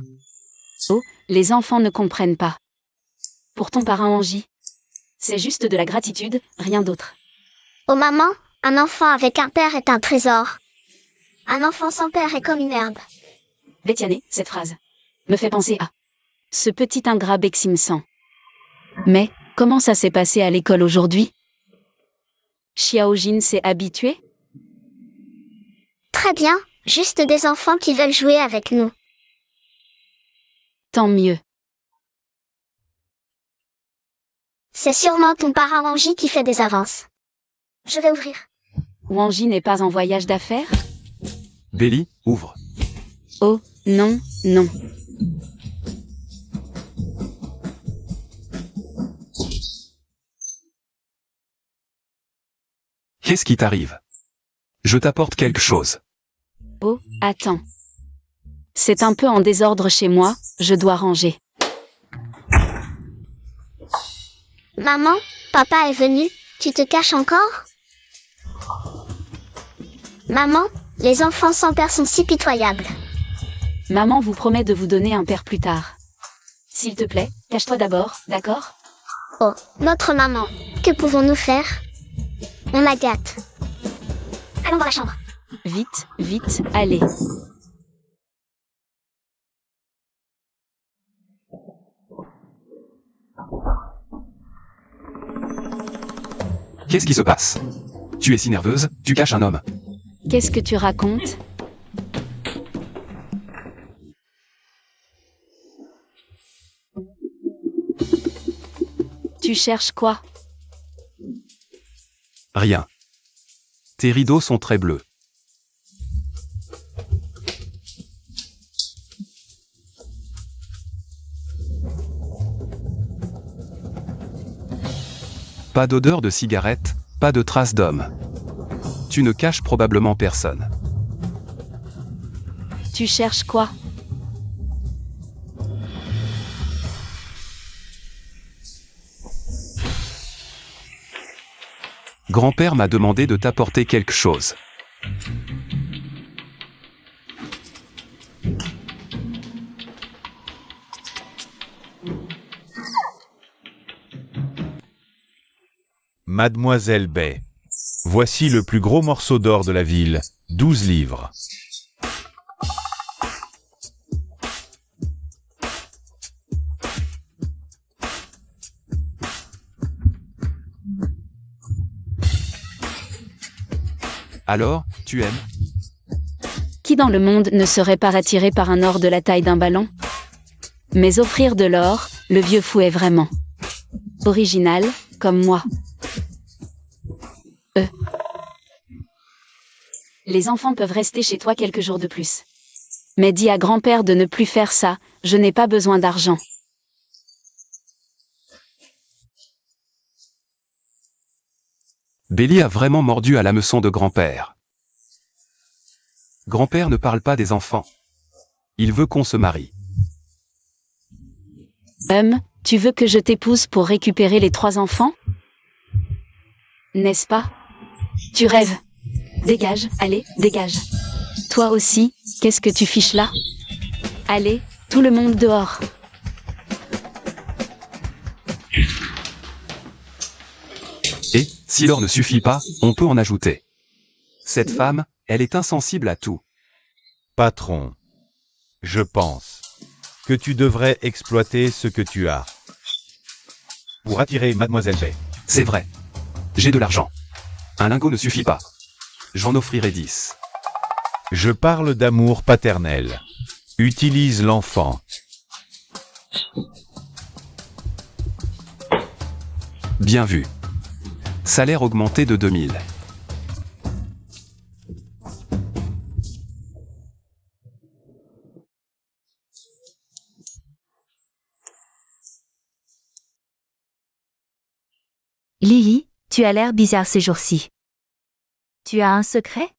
Oh, les enfants ne comprennent pas. Pour ton parrain Angie, c'est juste de la gratitude, rien d'autre. Oh maman, un enfant avec un père est un trésor. Un enfant sans père est comme une herbe. Bétiané, cette phrase me fait penser à ce petit ingrat Beximsan. Mais, comment ça s'est passé à l'école aujourd'hui? Xiaojin s'est habitué? Très bien, juste des enfants qui veulent jouer avec nous. Tant mieux. C'est sûrement ton parrain Wanji qui fait des avances. Je vais ouvrir. Wanji n'est pas en voyage d'affaires? Belly, ouvre. Oh, non, non. Qu'est-ce qui t'arrive? Je t'apporte quelque chose. Oh, attends. C'est un peu en désordre chez moi, je dois ranger. Maman, papa est venu, tu te caches encore? Maman, les enfants sans père sont si pitoyables. Maman vous promet de vous donner un père plus tard. S'il te plaît, cache-toi d'abord, d'accord? Oh, notre maman, que pouvons-nous faire? On la gâte. Allons dans la chambre. Vite, vite, allez. Qu'est-ce qui se passe? Tu es si nerveuse, tu caches un homme. Qu'est-ce que tu racontes? Tu cherches quoi? Rien. Tes rideaux sont très bleus. Pas d'odeur de cigarette, pas de traces d'homme. Tu ne caches probablement personne. Tu cherches quoi? Grand-père m'a demandé de t'apporter quelque chose. Mademoiselle Bay. Voici le plus gros morceau d'or de la ville, 12 livres. Alors, tu aimes? Qui dans le monde ne serait pas attiré par un or de la taille d'un ballon? Mais offrir de l'or, le vieux fou est vraiment original, comme moi. Les enfants peuvent rester chez toi quelques jours de plus. Mais dis à grand-père de ne plus faire ça, je n'ai pas besoin d'argent. Béli a vraiment mordu à l'hameçon de grand-père. Grand-père ne parle pas des enfants. Il veut qu'on se marie. Tu veux que je t'épouse pour récupérer les 3 enfants? N'est-ce pas? Tu rêves. Dégage, allez, dégage. Toi aussi, qu'est-ce que tu fiches là? Allez, tout le monde dehors. Et, si l'or ne suffit pas, on peut en ajouter. Cette femme, elle est insensible à tout. Patron. Je pense que tu devrais exploiter ce que tu as pour attirer Mademoiselle Bay. C'est vrai. J'ai de l'argent. Un lingot ne suffit pas. J'en offrirai 10. Je parle d'amour paternel. Utilise l'enfant. Bien vu. Salaire augmenté de 2000. Lily, tu as l'air bizarre ces jours-ci. Tu as un secret?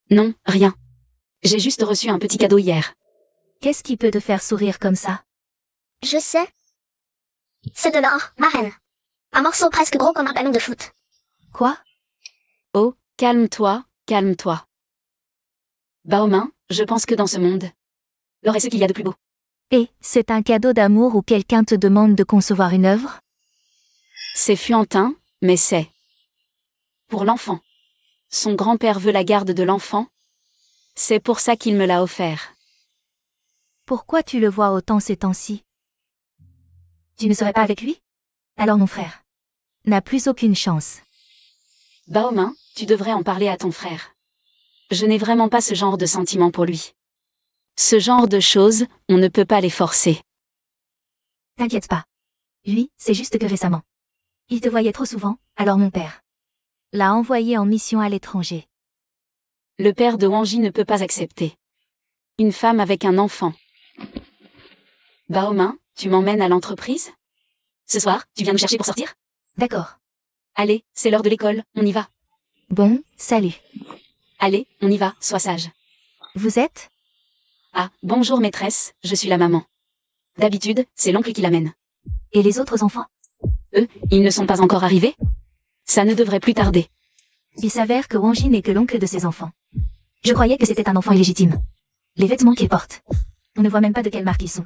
Non, rien. J'ai juste reçu un petit cadeau hier. Qu'est-ce qui peut te faire sourire comme ça? Je sais. C'est de l'or, ma reine. Un morceau presque gros comme un ballon de foot. Quoi? Oh, calme-toi, calme-toi. Baomin, je pense que dans ce monde, l'or est ce qu'il y a de plus beau. Et, c'est un cadeau d'amour ou quelqu'un te demande de concevoir une œuvre? C'est fuantin, mais c'est pour l'enfant. Son grand-père veut la garde de l'enfant. C'est pour ça qu'il me l'a offert. Pourquoi tu le vois autant ces temps-ci? Tu ne serais pas avec lui? Alors mon frère n'a plus aucune chance. Baomin, tu devrais en parler à ton frère. Je n'ai vraiment pas ce genre de sentiment pour lui. Ce genre de choses, on ne peut pas les forcer. T'inquiète pas. Lui, c'est juste que récemment. Il te voyait trop souvent, alors mon père l'a envoyé en mission à l'étranger. Le père de Wanji ne peut pas accepter une femme avec un enfant. Baomin, tu m'emmènes à l'entreprise? Ce soir, tu viens me chercher pour sortir? D'accord. Allez, c'est l'heure de l'école, on y va. Bon, salut. Allez, on y va, sois sage. Vous êtes? Ah, bonjour maîtresse, je suis la maman. D'habitude, c'est l'oncle qui l'amène. Et les autres enfants? Eux, ils ne sont pas encore arrivés? Ça ne devrait plus tarder. Il s'avère que Wanji n'est que l'oncle de ses enfants. Je croyais que c'était un enfant illégitime. Les vêtements qu'il porte. On ne voit même pas de quelle marque ils sont.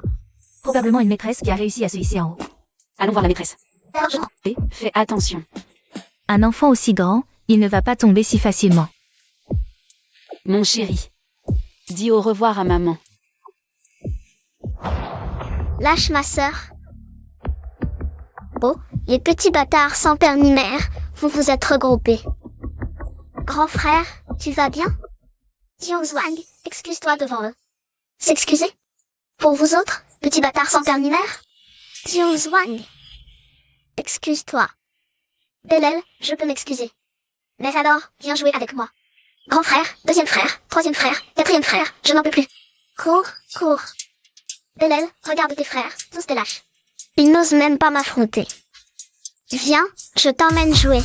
Probablement une maîtresse qui a réussi à se hisser en haut. Allons voir la maîtresse. D'argent. Et fais attention. Un enfant aussi grand, il ne va pas tomber si facilement. Mon chéri. Dis au revoir à maman. Lâche ma sœur. Oh, les petits bâtards sans père ni mère, vous vous êtes regroupés. Grand frère, tu vas bien? Jiangzhuang, excuse-toi devant eux. S'excuser? Pour vous autres, petits bâtards sans père ni mère? Jiangzhuang, excuse-toi. Bellel, je peux m'excuser. Mais alors, viens jouer avec moi. Grand frère, deuxième frère, troisième frère, quatrième frère, je n'en peux plus. Cours, cours. Bellel, regarde tes frères, tous des lâches. Ils n'osent même pas m'affronter. Viens, je t'emmène jouer.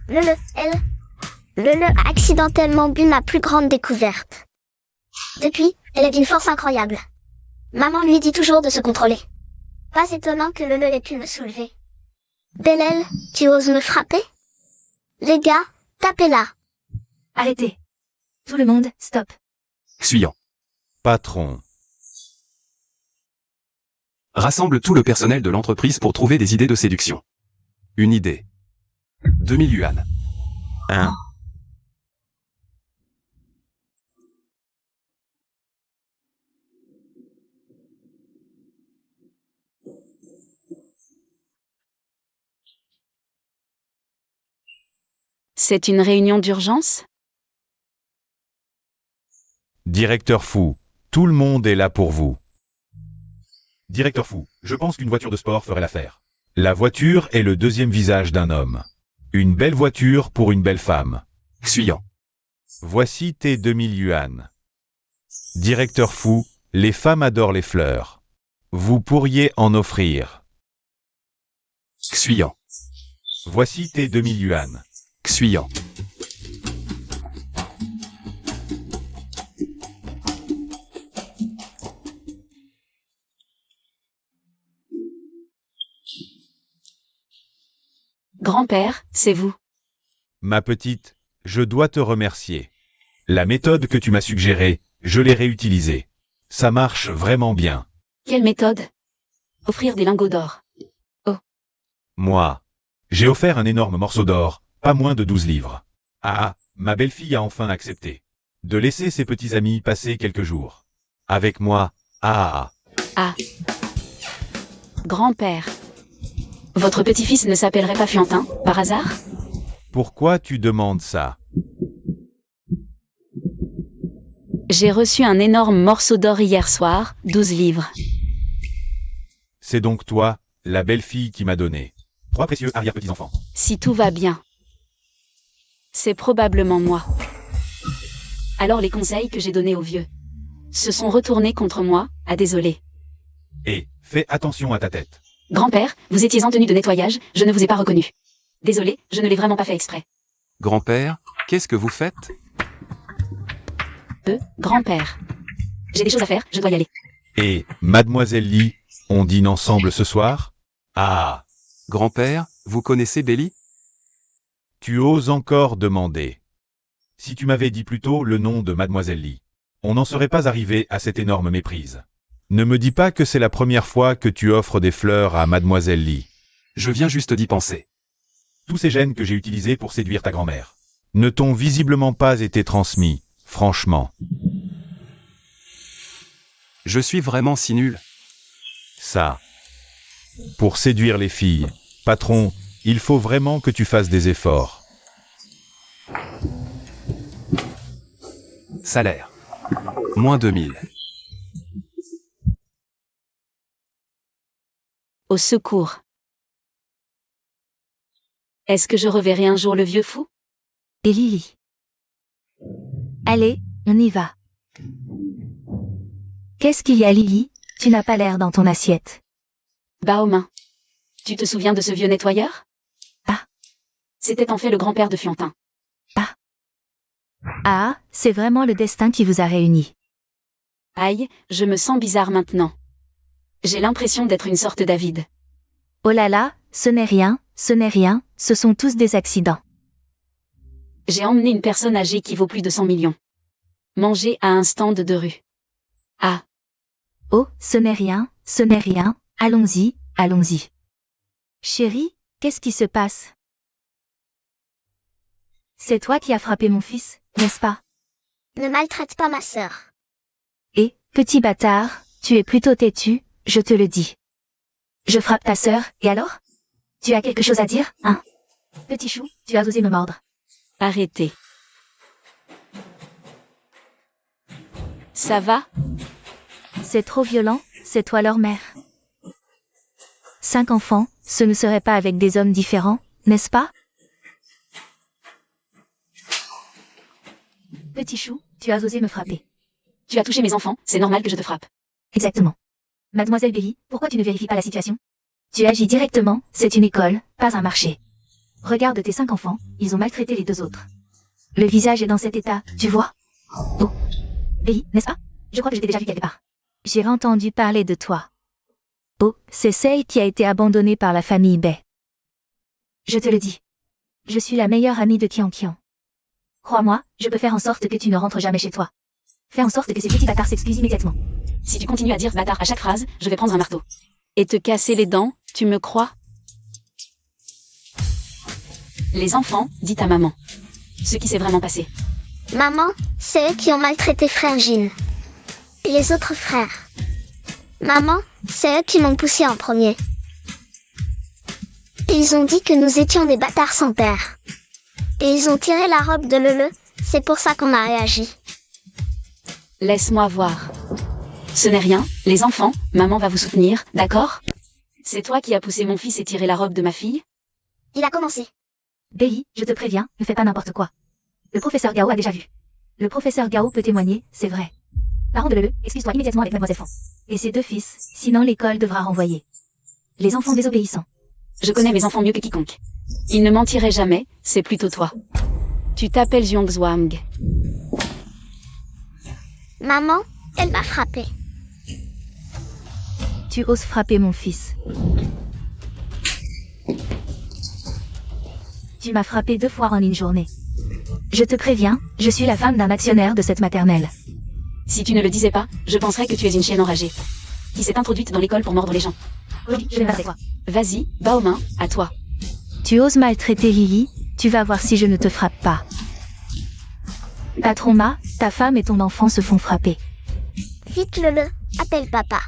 Lele a accidentellement bu ma plus grande découverte. Depuis, elle est d'une force incroyable. Maman lui dit toujours de se contrôler. Pas étonnant que Lele ait pu me soulever. Bellel, tu oses me frapper? Les gars, tapez-la. Arrêtez. Tout le monde, stop. Xuyant. Patron. Rassemble tout le personnel de l'entreprise pour trouver des idées de séduction. Une idée. 2000 yuan. 1. C'est une réunion d'urgence? Directeur Fou. Tout le monde est là pour vous. Directeur Fou, je pense qu'une voiture de sport ferait l'affaire. La voiture est le deuxième visage d'un homme. Une belle voiture pour une belle femme. Xuyant. Voici tes 2000 yuan. Directeur Fou, les femmes adorent les fleurs. Vous pourriez en offrir. Xuyant. Voici tes 2000 yuan. Xuyant. Grand-père, c'est vous. Ma petite, je dois te remercier. La méthode que tu m'as suggérée, je l'ai réutilisée. Ça marche vraiment bien. Quelle méthode? Offrir des lingots d'or. Moi, j'ai offert un énorme morceau d'or, pas moins de 12 livres. Ah, ma belle-fille a enfin accepté de laisser ses petits amis passer quelques jours. Avec moi, Grand-père. Votre petit-fils ne s'appellerait pas Fiantin, par hasard? Pourquoi tu demandes ça? J'ai reçu un énorme morceau d'or hier soir, 12 livres. C'est donc toi, la belle-fille qui m'a donné 3 précieux arrière-petits-enfants. Si tout va bien. C'est probablement moi. Alors les conseils que j'ai donnés aux vieux se sont retournés contre moi, à désolé. Et, fais attention à ta tête. Grand-père, vous étiez en tenue de nettoyage, je ne vous ai pas reconnu. Désolé, je ne l'ai vraiment pas fait exprès. Grand-père, qu'est-ce que vous faites? Grand-père. J'ai des choses à faire, je dois y aller. Et, mademoiselle Lee, on dîne ensemble ce soir? Ah, Grand-père, vous connaissez Belly? tu oses encore demander. Si tu m'avais dit plus tôt le nom de mademoiselle Lee, on n'en serait pas arrivé à cette énorme méprise. Ne me dis pas que c'est la première fois que tu offres des fleurs à mademoiselle Lee. Je viens juste d'y penser. Tous ces gènes que j'ai utilisés pour séduire ta grand-mère ne t'ont visiblement pas été transmis, franchement. Je suis vraiment si nul. Ça. Pour séduire les filles, patron, il faut vraiment que tu fasses des efforts. Salaire. Moins 2000. Au secours. Est-ce que je reverrai un jour le vieux fou? Et Lily. Allez, on y va. Qu'est-ce qu'il y a, Lily? Tu n'as pas l'air dans ton assiette. Bas aux mains. Tu te souviens de ce vieux nettoyeur? Ah. C'était en fait le grand-père de Fiantin. Ah, c'est vraiment le destin qui vous a réunis. Aïe, je me sens bizarre maintenant. J'ai l'impression d'être une sorte David. Oh là là, ce n'est rien, ce sont tous des accidents. J'ai emmené une personne âgée qui vaut plus de 100 millions. Manger à un stand de rue. Ah, Oh, ce n'est rien, allons-y, allons-y. Chérie, qu'est-ce qui se passe? C'est toi qui as frappé mon fils, n'est-ce pas? Ne maltraite pas ma sœur. Et, petit bâtard, tu es plutôt têtu, je te le dis. Je frappe ta sœur, et alors? Tu as quelque chose à dire, hein? Petit chou, tu as osé me mordre. arrêtez. Ça va? C'est trop violent, c'est toi leur mère. 5 enfants, ce ne serait pas avec des hommes différents, n'est-ce pas? Petit chou, tu as osé me frapper. Tu as touché mes enfants, c'est normal que je te frappe. Exactement. Mademoiselle Belly, pourquoi tu ne vérifies pas la situation? Tu agis directement, c'est une école, pas un marché. Regarde tes 5 enfants, ils ont maltraité les 2 autres. Le visage est dans cet état, tu vois? Oh. Belly, n'est-ce pas? Je crois que je t'ai déjà vu quelque part. J'ai entendu parler de toi. Oh, c'est celle qui a été abandonnée par la famille Bay. Je te le dis. Je suis la meilleure amie de Kian Kian. Crois-moi, je peux faire en sorte que tu ne rentres jamais chez toi. Fais en sorte que ces petits bâtards s'excusent immédiatement. Si tu continues à dire bâtard à chaque phrase, je vais prendre un marteau. Et te casser les dents, tu me crois? Les enfants, dit à maman. Ce qui s'est vraiment passé. Maman, c'est eux qui ont maltraité frère Jean. Et les autres frères. Maman, c'est eux qui m'ont poussé en premier. Et ils ont dit que nous étions des bâtards sans père. Et ils ont tiré la robe de Lele, c'est pour ça qu'on a réagi. Laisse-moi voir. Ce n'est rien, les enfants, maman va vous soutenir, d'accord? C'est toi qui as poussé mon fils et tiré la robe de ma fille? Il a commencé. Belly, je te préviens, ne fais pas n'importe quoi. Le professeur Gao a déjà vu. Le professeur Gao peut témoigner, c'est vrai. Parents de Lele, excuse-toi immédiatement avec Mademoiselle Fan. Et ses 2 fils, sinon l'école devra renvoyer. Les enfants désobéissants. Je connais mes enfants mieux que quiconque. Ils ne mentiraient jamais, c'est plutôt toi. Tu t'appelles Yongzwang. Maman, elle m'a frappé. Tu oses frapper mon fils. Tu m'as frappé 2 fois en une journée. Je te préviens, je suis la femme d'un actionnaire de cette maternelle. Si tu ne le disais pas, je penserais que tu es une chienne enragée. Qui s'est introduite dans l'école pour mordre les gens. Oui, je vais avec toi. Vas-y, bas aux mains, à toi. Tu oses maltraiter Lily, tu vas voir si je ne te frappe pas. Patron Ma, ta femme et ton enfant se font frapper. Vite Lele, appelle papa.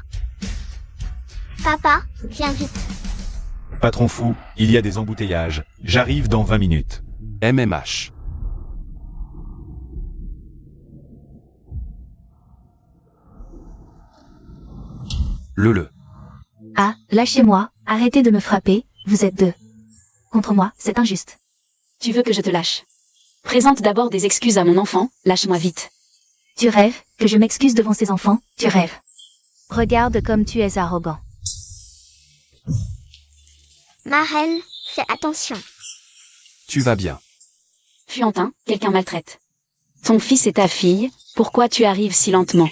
Papa, viens vite. Patron fou, il y a des embouteillages. J'arrive dans 20 minutes. MMH. Le. Ah, lâchez-moi, arrêtez de me frapper, vous êtes 2. Contre moi, c'est injuste. Tu veux que je te lâche? Présente d'abord des excuses à mon enfant, lâche-moi vite. Tu rêves, que je m'excuse devant ces enfants, tu rêves. Regarde comme tu es arrogant. Ma reine, fais attention. Tu vas bien. Fuantin, quelqu'un maltraite. Ton fils et ta fille, pourquoi tu arrives si lentement?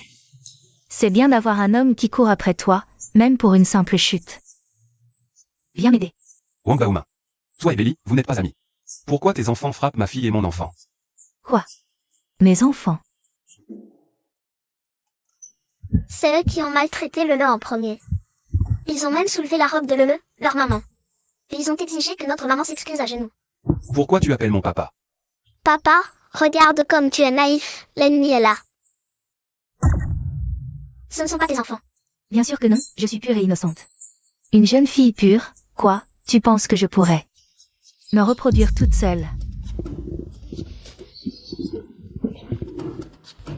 C'est bien d'avoir un homme qui court après toi, même pour une simple chute. Viens m'aider. Wang Baomin. Toi et Belly, vous n'êtes pas amis. Pourquoi tes enfants frappent ma fille et mon enfant? Quoi? Mes enfants. C'est eux qui ont maltraité Lele en premier. Ils ont même soulevé la robe de Lele, leur maman. Et ils ont exigé que notre maman s'excuse à genoux. Pourquoi tu appelles mon papa? Papa, regarde comme tu es naïf, l'ennemi est là. Ce ne sont pas tes enfants. Bien sûr que non, je suis pure et innocente. Une jeune fille pure, quoi, tu penses que je pourrais me reproduire toute seule?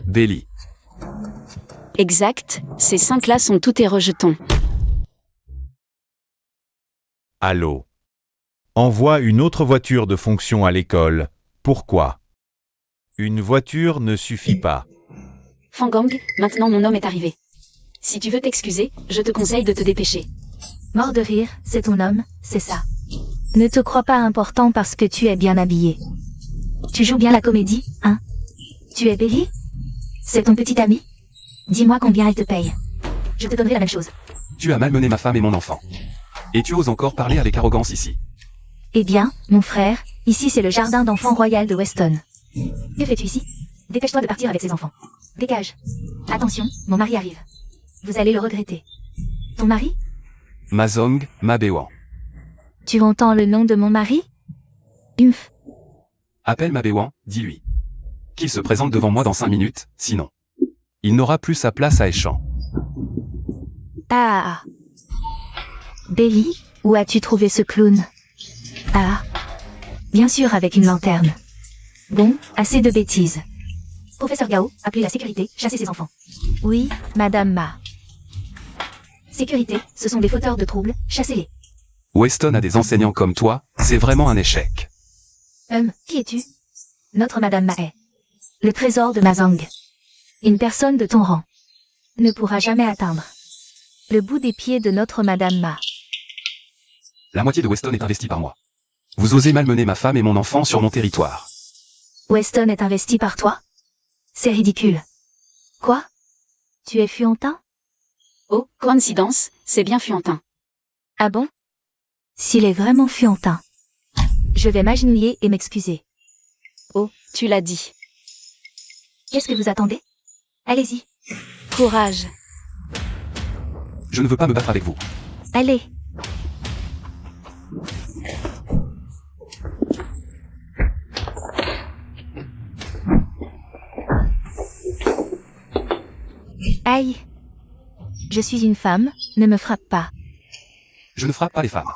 Belly. Exact, ces 5-là sont tous tes rejetons. Allô. Envoie une autre voiture de fonction à l'école. Pourquoi? Une voiture ne suffit pas. Fangang, maintenant mon homme est arrivé. Si tu veux t'excuser, je te conseille de te dépêcher. Mort de rire, c'est ton homme, c'est ça. Ne te crois pas important parce que tu es bien habillé. Tu joues bien la comédie, hein? Tu es Belly? C'est ton petit ami? Dis-moi combien elle te paye. Je te donnerai la même chose. Tu as malmené ma femme et mon enfant. Et tu oses encore parler avec arrogance ici. Eh bien, mon frère, ici c'est le jardin d'enfants royal de Weston. Que fais-tu ici? Dépêche-toi de partir avec ces enfants. Dégage. Attention, mon mari arrive. Vous allez le regretter. Ton mari? Mazong, Mabewan. Tu entends le nom de mon mari? Humph. Appelle Mabewan, dis-lui. Qu'il se présente devant moi dans 5 minutes, sinon. Il n'aura plus sa place à Échamps. Ah. Belly, où as-tu trouvé ce clown? Ah. Bien sûr avec une lanterne. Bon, assez de bêtises. Professeur Gao, appelez la sécurité, chassez ces enfants. Oui, Madame Ma. Sécurité, ce sont des fauteurs de troubles, chassez-les. Weston a des enseignants comme toi, c'est vraiment un échec. Qui es-tu? Notre Madame Ma est. Le trésor de Mazang. Une personne de ton rang ne pourra jamais atteindre le bout des pieds de notre Madame Ma. La moitié de Weston est investie par moi. Vous osez malmener ma femme et mon enfant sur mon territoire. Weston est investi par toi? C'est ridicule. Quoi? Tu es Fuantin? Oh, coïncidence, c'est bien Fuantin. Ah bon? S'il est vraiment Fuantin, je vais m'agenouiller et m'excuser. Oh, tu l'as dit. Qu'est-ce que vous attendez? Allez-y. Courage. Je ne veux pas me battre avec vous. Allez. Aïe. Je suis une femme, ne me frappe pas. Je ne frappe pas les femmes.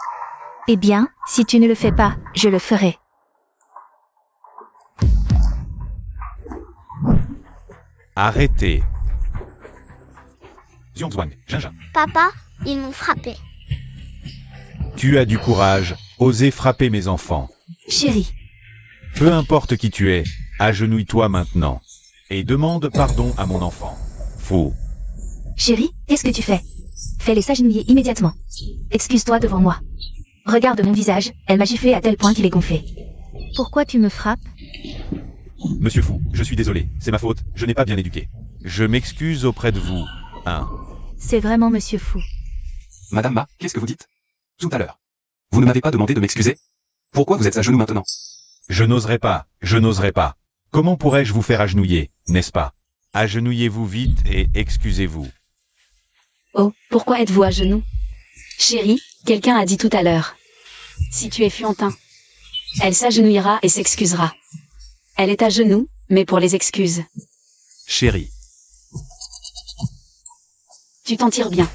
Eh bien, si tu ne le fais pas, je le ferai. Arrêtez. Xiongzhuang, Jinja. Papa, ils m'ont frappé. Tu as du courage, osez frapper mes enfants. Chérie, Peu importe qui tu es, agenouille-toi maintenant. Et demande pardon à mon enfant. Fou. chérie, qu'est-ce que tu fais? Fais-les s'agenouiller immédiatement. Excuse-toi devant moi. Regarde mon visage, elle m'a giflé à tel point qu'il est gonflé. Pourquoi tu me frappes? Monsieur Fou, je suis désolé, c'est ma faute, je n'ai pas bien éduqué. Je m'excuse auprès de vous. C'est vraiment Monsieur Fou. Madame Ma, qu'est-ce que vous dites? Tout à l'heure. Vous ne m'avez pas demandé de m'excuser? Pourquoi vous êtes à genoux maintenant? Je n'oserais pas, je n'oserais pas. Comment pourrais-je vous faire agenouiller, n'est-ce pas? Agenouillez-vous vite et excusez-vous. Oh, pourquoi êtes-vous à genoux? Chérie, quelqu'un a dit tout à l'heure. Si tu es Fuantin, elle s'agenouillera et s'excusera. Elle est à genoux, mais pour les excuses. Chérie. Tu t'en tires bien.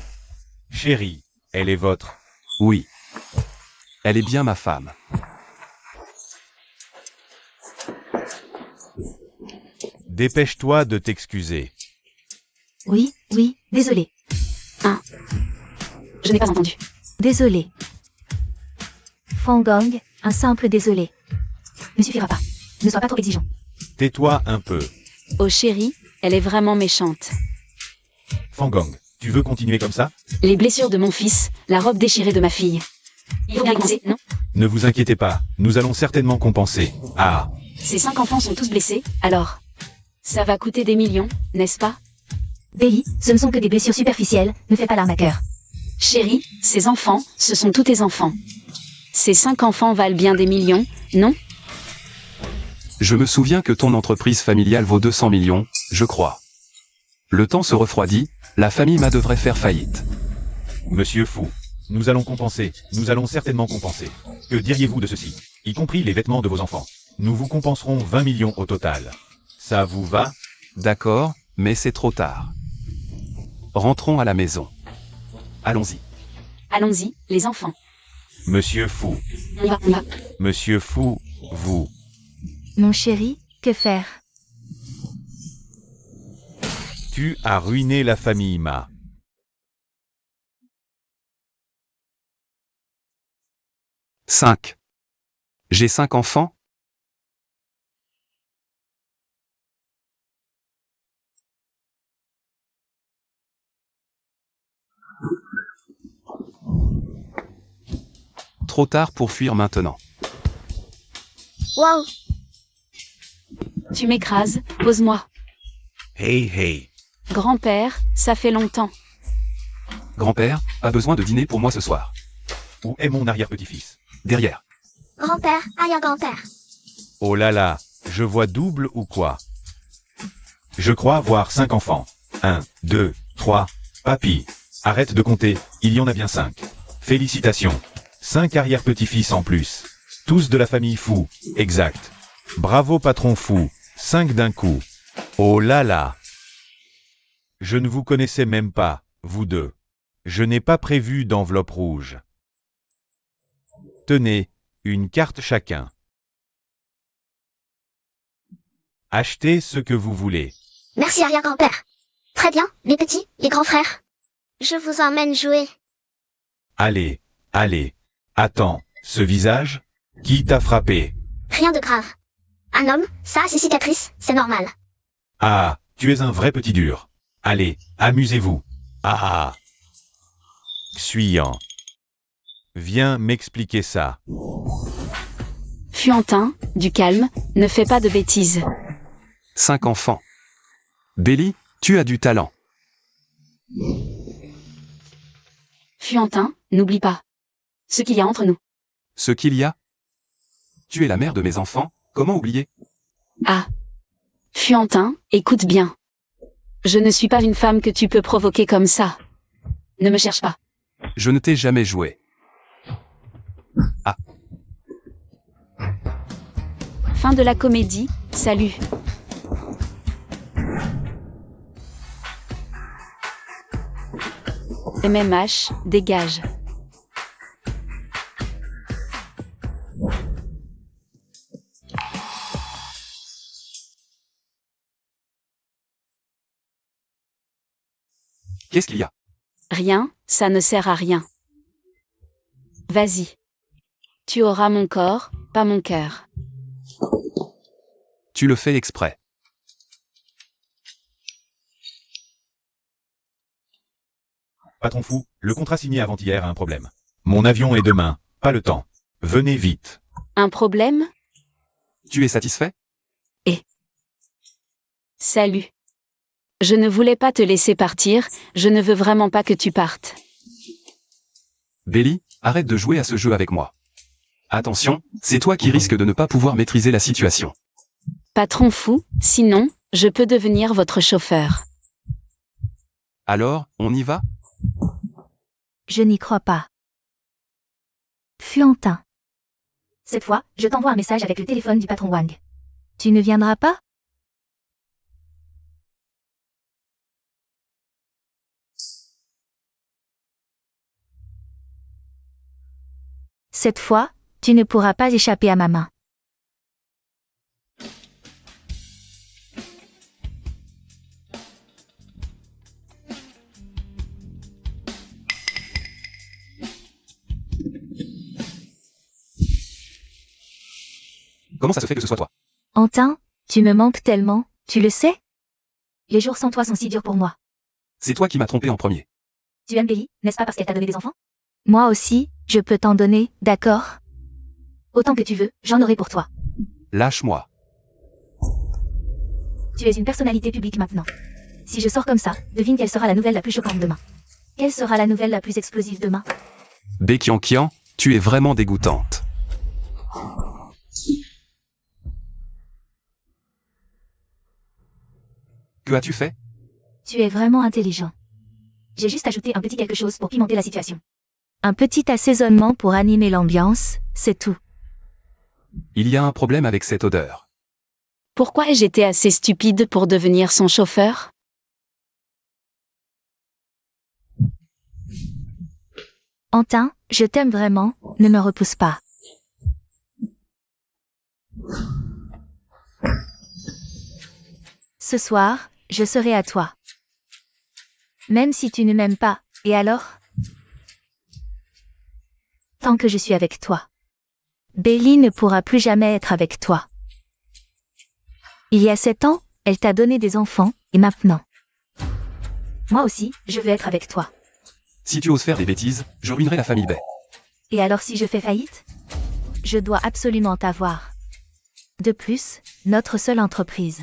Chérie, elle est votre. Oui. Elle est bien ma femme. Dépêche-toi de t'excuser. Oui, désolé. Je n'ai pas entendu. Désolé. Fangong, un simple désolé. Ne suffira pas. Ne sois pas trop exigeant. Tais-toi un peu. Oh chérie, elle est vraiment méchante. Fangong, tu veux continuer comme ça? Les blessures de mon fils, la robe déchirée de ma fille. Il faut bien commencer, non? Ne vous inquiétez pas, nous allons certainement compenser. Ah, Ces 5 enfants sont tous blessés, alors ça va coûter des millions, n'est-ce pas? Béli, ce ne sont que des blessures superficielles, ne fais pas l'arnaqueur. Chérie, ces enfants, ce sont tous tes enfants. Ces 5 enfants valent bien des millions, non? Je me souviens que ton entreprise familiale vaut 200 millions, je crois. Le temps se refroidit, la famille Ma devrait faire faillite. Monsieur Fou, nous allons compenser, nous allons certainement compenser. Que diriez-vous de ceci? Y compris les vêtements de vos enfants. Nous vous compenserons 20 millions au total. Ça vous va? D'accord, mais c'est trop tard. Rentrons à la maison. Allons-y. Allons-y, les enfants. Monsieur Fou, On va. Monsieur Fou, vous. Mon chéri, que faire? Tu as ruiné la famille Ma. « 5. J'ai 5 enfants? Trop tard pour fuir maintenant. Waouh, Tu m'écrases, pose-moi. Hey hey. Grand-père, ça fait longtemps. Grand-père, pas besoin de dîner pour moi ce soir. Où est mon arrière-petit-fils? Derrière. grand-père, arrière-grand-père. Oh là là, je vois double ou quoi? Je crois voir 5 enfants. 1, 2, 3. Papy, arrête de compter, il y en a bien 5. Félicitations. 5 arrière-petits-fils en plus. Tous de la famille Fou, exact. Bravo patron Fou, 5 d'un coup. Oh là là. Je ne vous connaissais même pas, vous deux. Je n'ai pas prévu d'enveloppe rouge. Tenez, une carte chacun. Achetez ce que vous voulez. Merci arrière-grand-père. Très bien, les petits, les grands frères. Je vous emmène jouer. Allez, allez, Attends, ce visage? Qui t'a frappé? Rien de grave. Un homme, ça a ses cicatrices, c'est normal. Ah, tu es un vrai petit dur. Allez, amusez-vous. Ah. Xuyant. Viens m'expliquer ça. Fuantin, du calme, ne fais pas de bêtises. 5 enfants. Belly, tu as du talent. Fuantin, n'oublie pas ce qu'il y a entre nous. Ce qu'il y a. Tu es la mère de mes enfants, comment oublier? Ah. Fuantin, écoute bien. Je ne suis pas une femme que tu peux provoquer comme ça. Ne me cherche pas. Je ne t'ai jamais joué. Ah, Fin de la comédie, salut. MMH, dégage. qu'est-ce qu'il y a? Rien, ça ne sert à rien. Vas-y. Tu auras mon corps, pas mon cœur. Tu le fais exprès. Patron fou, le contrat signé avant-hier a un problème. Mon avion est demain, pas le temps. Venez vite. Un problème? Tu es satisfait? Salut. Je ne voulais pas te laisser partir, je ne veux vraiment pas que tu partes. Belly, arrête de jouer à ce jeu avec moi. Attention, c'est toi qui risques de ne pas pouvoir maîtriser la situation. Patron fou, sinon, je peux devenir votre chauffeur. Alors, on y va? Je n'y crois pas. Fuantin. Cette fois, je t'envoie un message avec le téléphone du patron Wang. Tu ne viendras pas? Cette fois, tu ne pourras pas échapper à ma main. Comment ça se fait que ce soit toi? Antin, tu me manques tellement, tu le sais? Les jours sans toi sont si durs pour moi. C'est toi qui m'as trompé en premier. Tu aimes Belly, n'est-ce pas parce qu'elle t'a donné des enfants? Moi aussi, je peux t'en donner, d'accord? Autant que tu veux, j'en aurai pour toi. Lâche-moi. Tu es une personnalité publique maintenant. Si je sors comme ça, devine quelle sera la nouvelle la plus choquante demain. Quelle sera la nouvelle la plus explosive demain? Békian-Kian, tu es vraiment dégoûtante. Que as-tu fait? Tu es vraiment intelligent. J'ai juste ajouté un petit quelque chose pour pimenter la situation. Un petit assaisonnement pour animer l'ambiance, c'est tout. Il y a un problème avec cette odeur. Pourquoi ai-je été assez stupide pour devenir son chauffeur? Antin, je t'aime vraiment, ne me repousse pas. Ce soir, je serai à toi. Même si tu ne m'aimes pas, et alors? Tant que je suis avec toi. Belly ne pourra plus jamais être avec toi. Il y a 7 ans, elle t'a donné des enfants, et maintenant. Moi aussi, je veux être avec toi. Si tu oses faire des bêtises, je ruinerai la famille Bay. Et alors si je fais faillite? Je dois absolument t'avoir. De plus, notre seule entreprise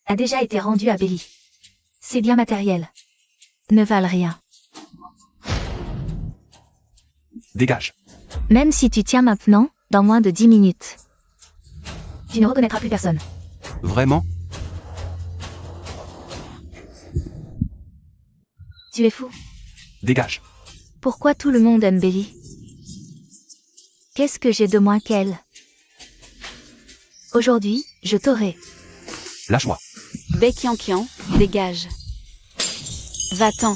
a déjà été rendue à Belly. Ces biens matériels ne valent rien. Dégage. Même si tu tiens maintenant, dans moins de 10 minutes, tu ne reconnaîtras plus personne. Vraiment? Tu es fou. Dégage. Pourquoi tout le monde aime Belly? Qu'est-ce que j'ai de moins qu'elle? Aujourd'hui, je t'aurai. Lâche-moi. Békian-Kian, dégage. Va-t'en.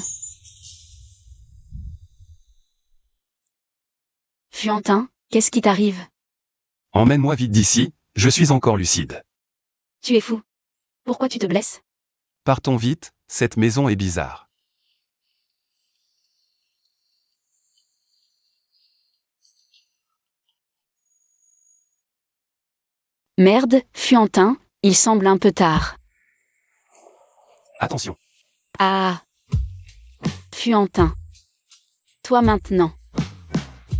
Fuantin, qu'est-ce qui t'arrive? Emmène-moi vite d'ici, je suis encore lucide. Tu es fou. Pourquoi tu te blesses? Partons vite, cette maison est bizarre. Merde, Fuentin, il semble un peu tard. Attention. Ah. Fuentin. Toi maintenant.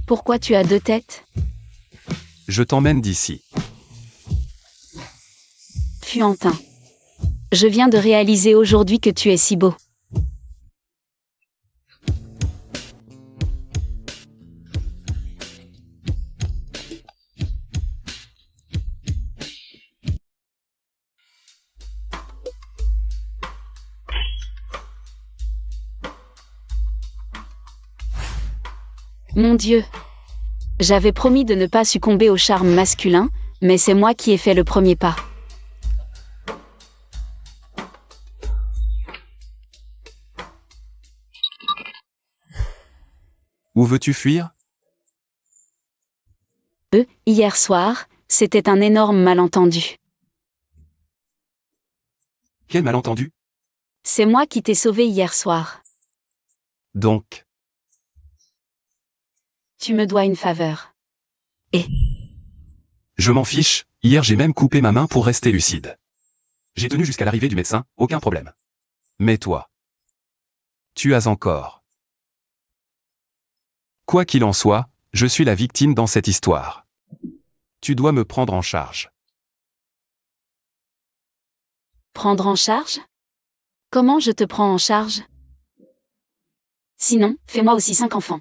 Pourquoi tu as deux têtes? Je t'emmène d'ici. Fuentin. Je viens de réaliser aujourd'hui que tu es si beau. Mon Dieu. J'avais promis de ne pas succomber au charme masculin, mais c'est moi qui ai fait le premier pas. Où veux-tu fuir? Hier soir, c'était un énorme malentendu. Quel malentendu? C'est moi qui t'ai sauvé hier soir. Donc, Tu me dois une faveur. je m'en fiche, hier j'ai même coupé ma main pour rester lucide. J'ai tenu jusqu'à l'arrivée du médecin, aucun problème. Mais toi, tu as encore. Quoi qu'il en soit, je suis la victime dans cette histoire. Tu dois me prendre en charge. Prendre en charge? Comment je te prends en charge? Sinon, fais-moi aussi 5 enfants.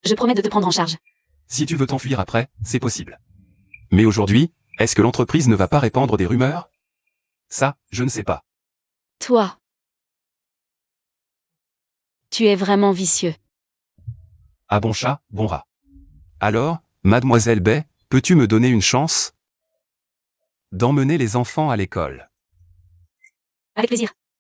Je promets de te prendre en charge. Si tu veux t'enfuir après, c'est possible. Mais aujourd'hui, est-ce que l'entreprise ne va pas répandre des rumeurs? Ça, je ne sais pas. Toi. Tu es vraiment vicieux. Ah bon chat, bon rat. Alors, mademoiselle Bay, peux-tu me donner une chance d'emmener les enfants à l'école? Avec plaisir.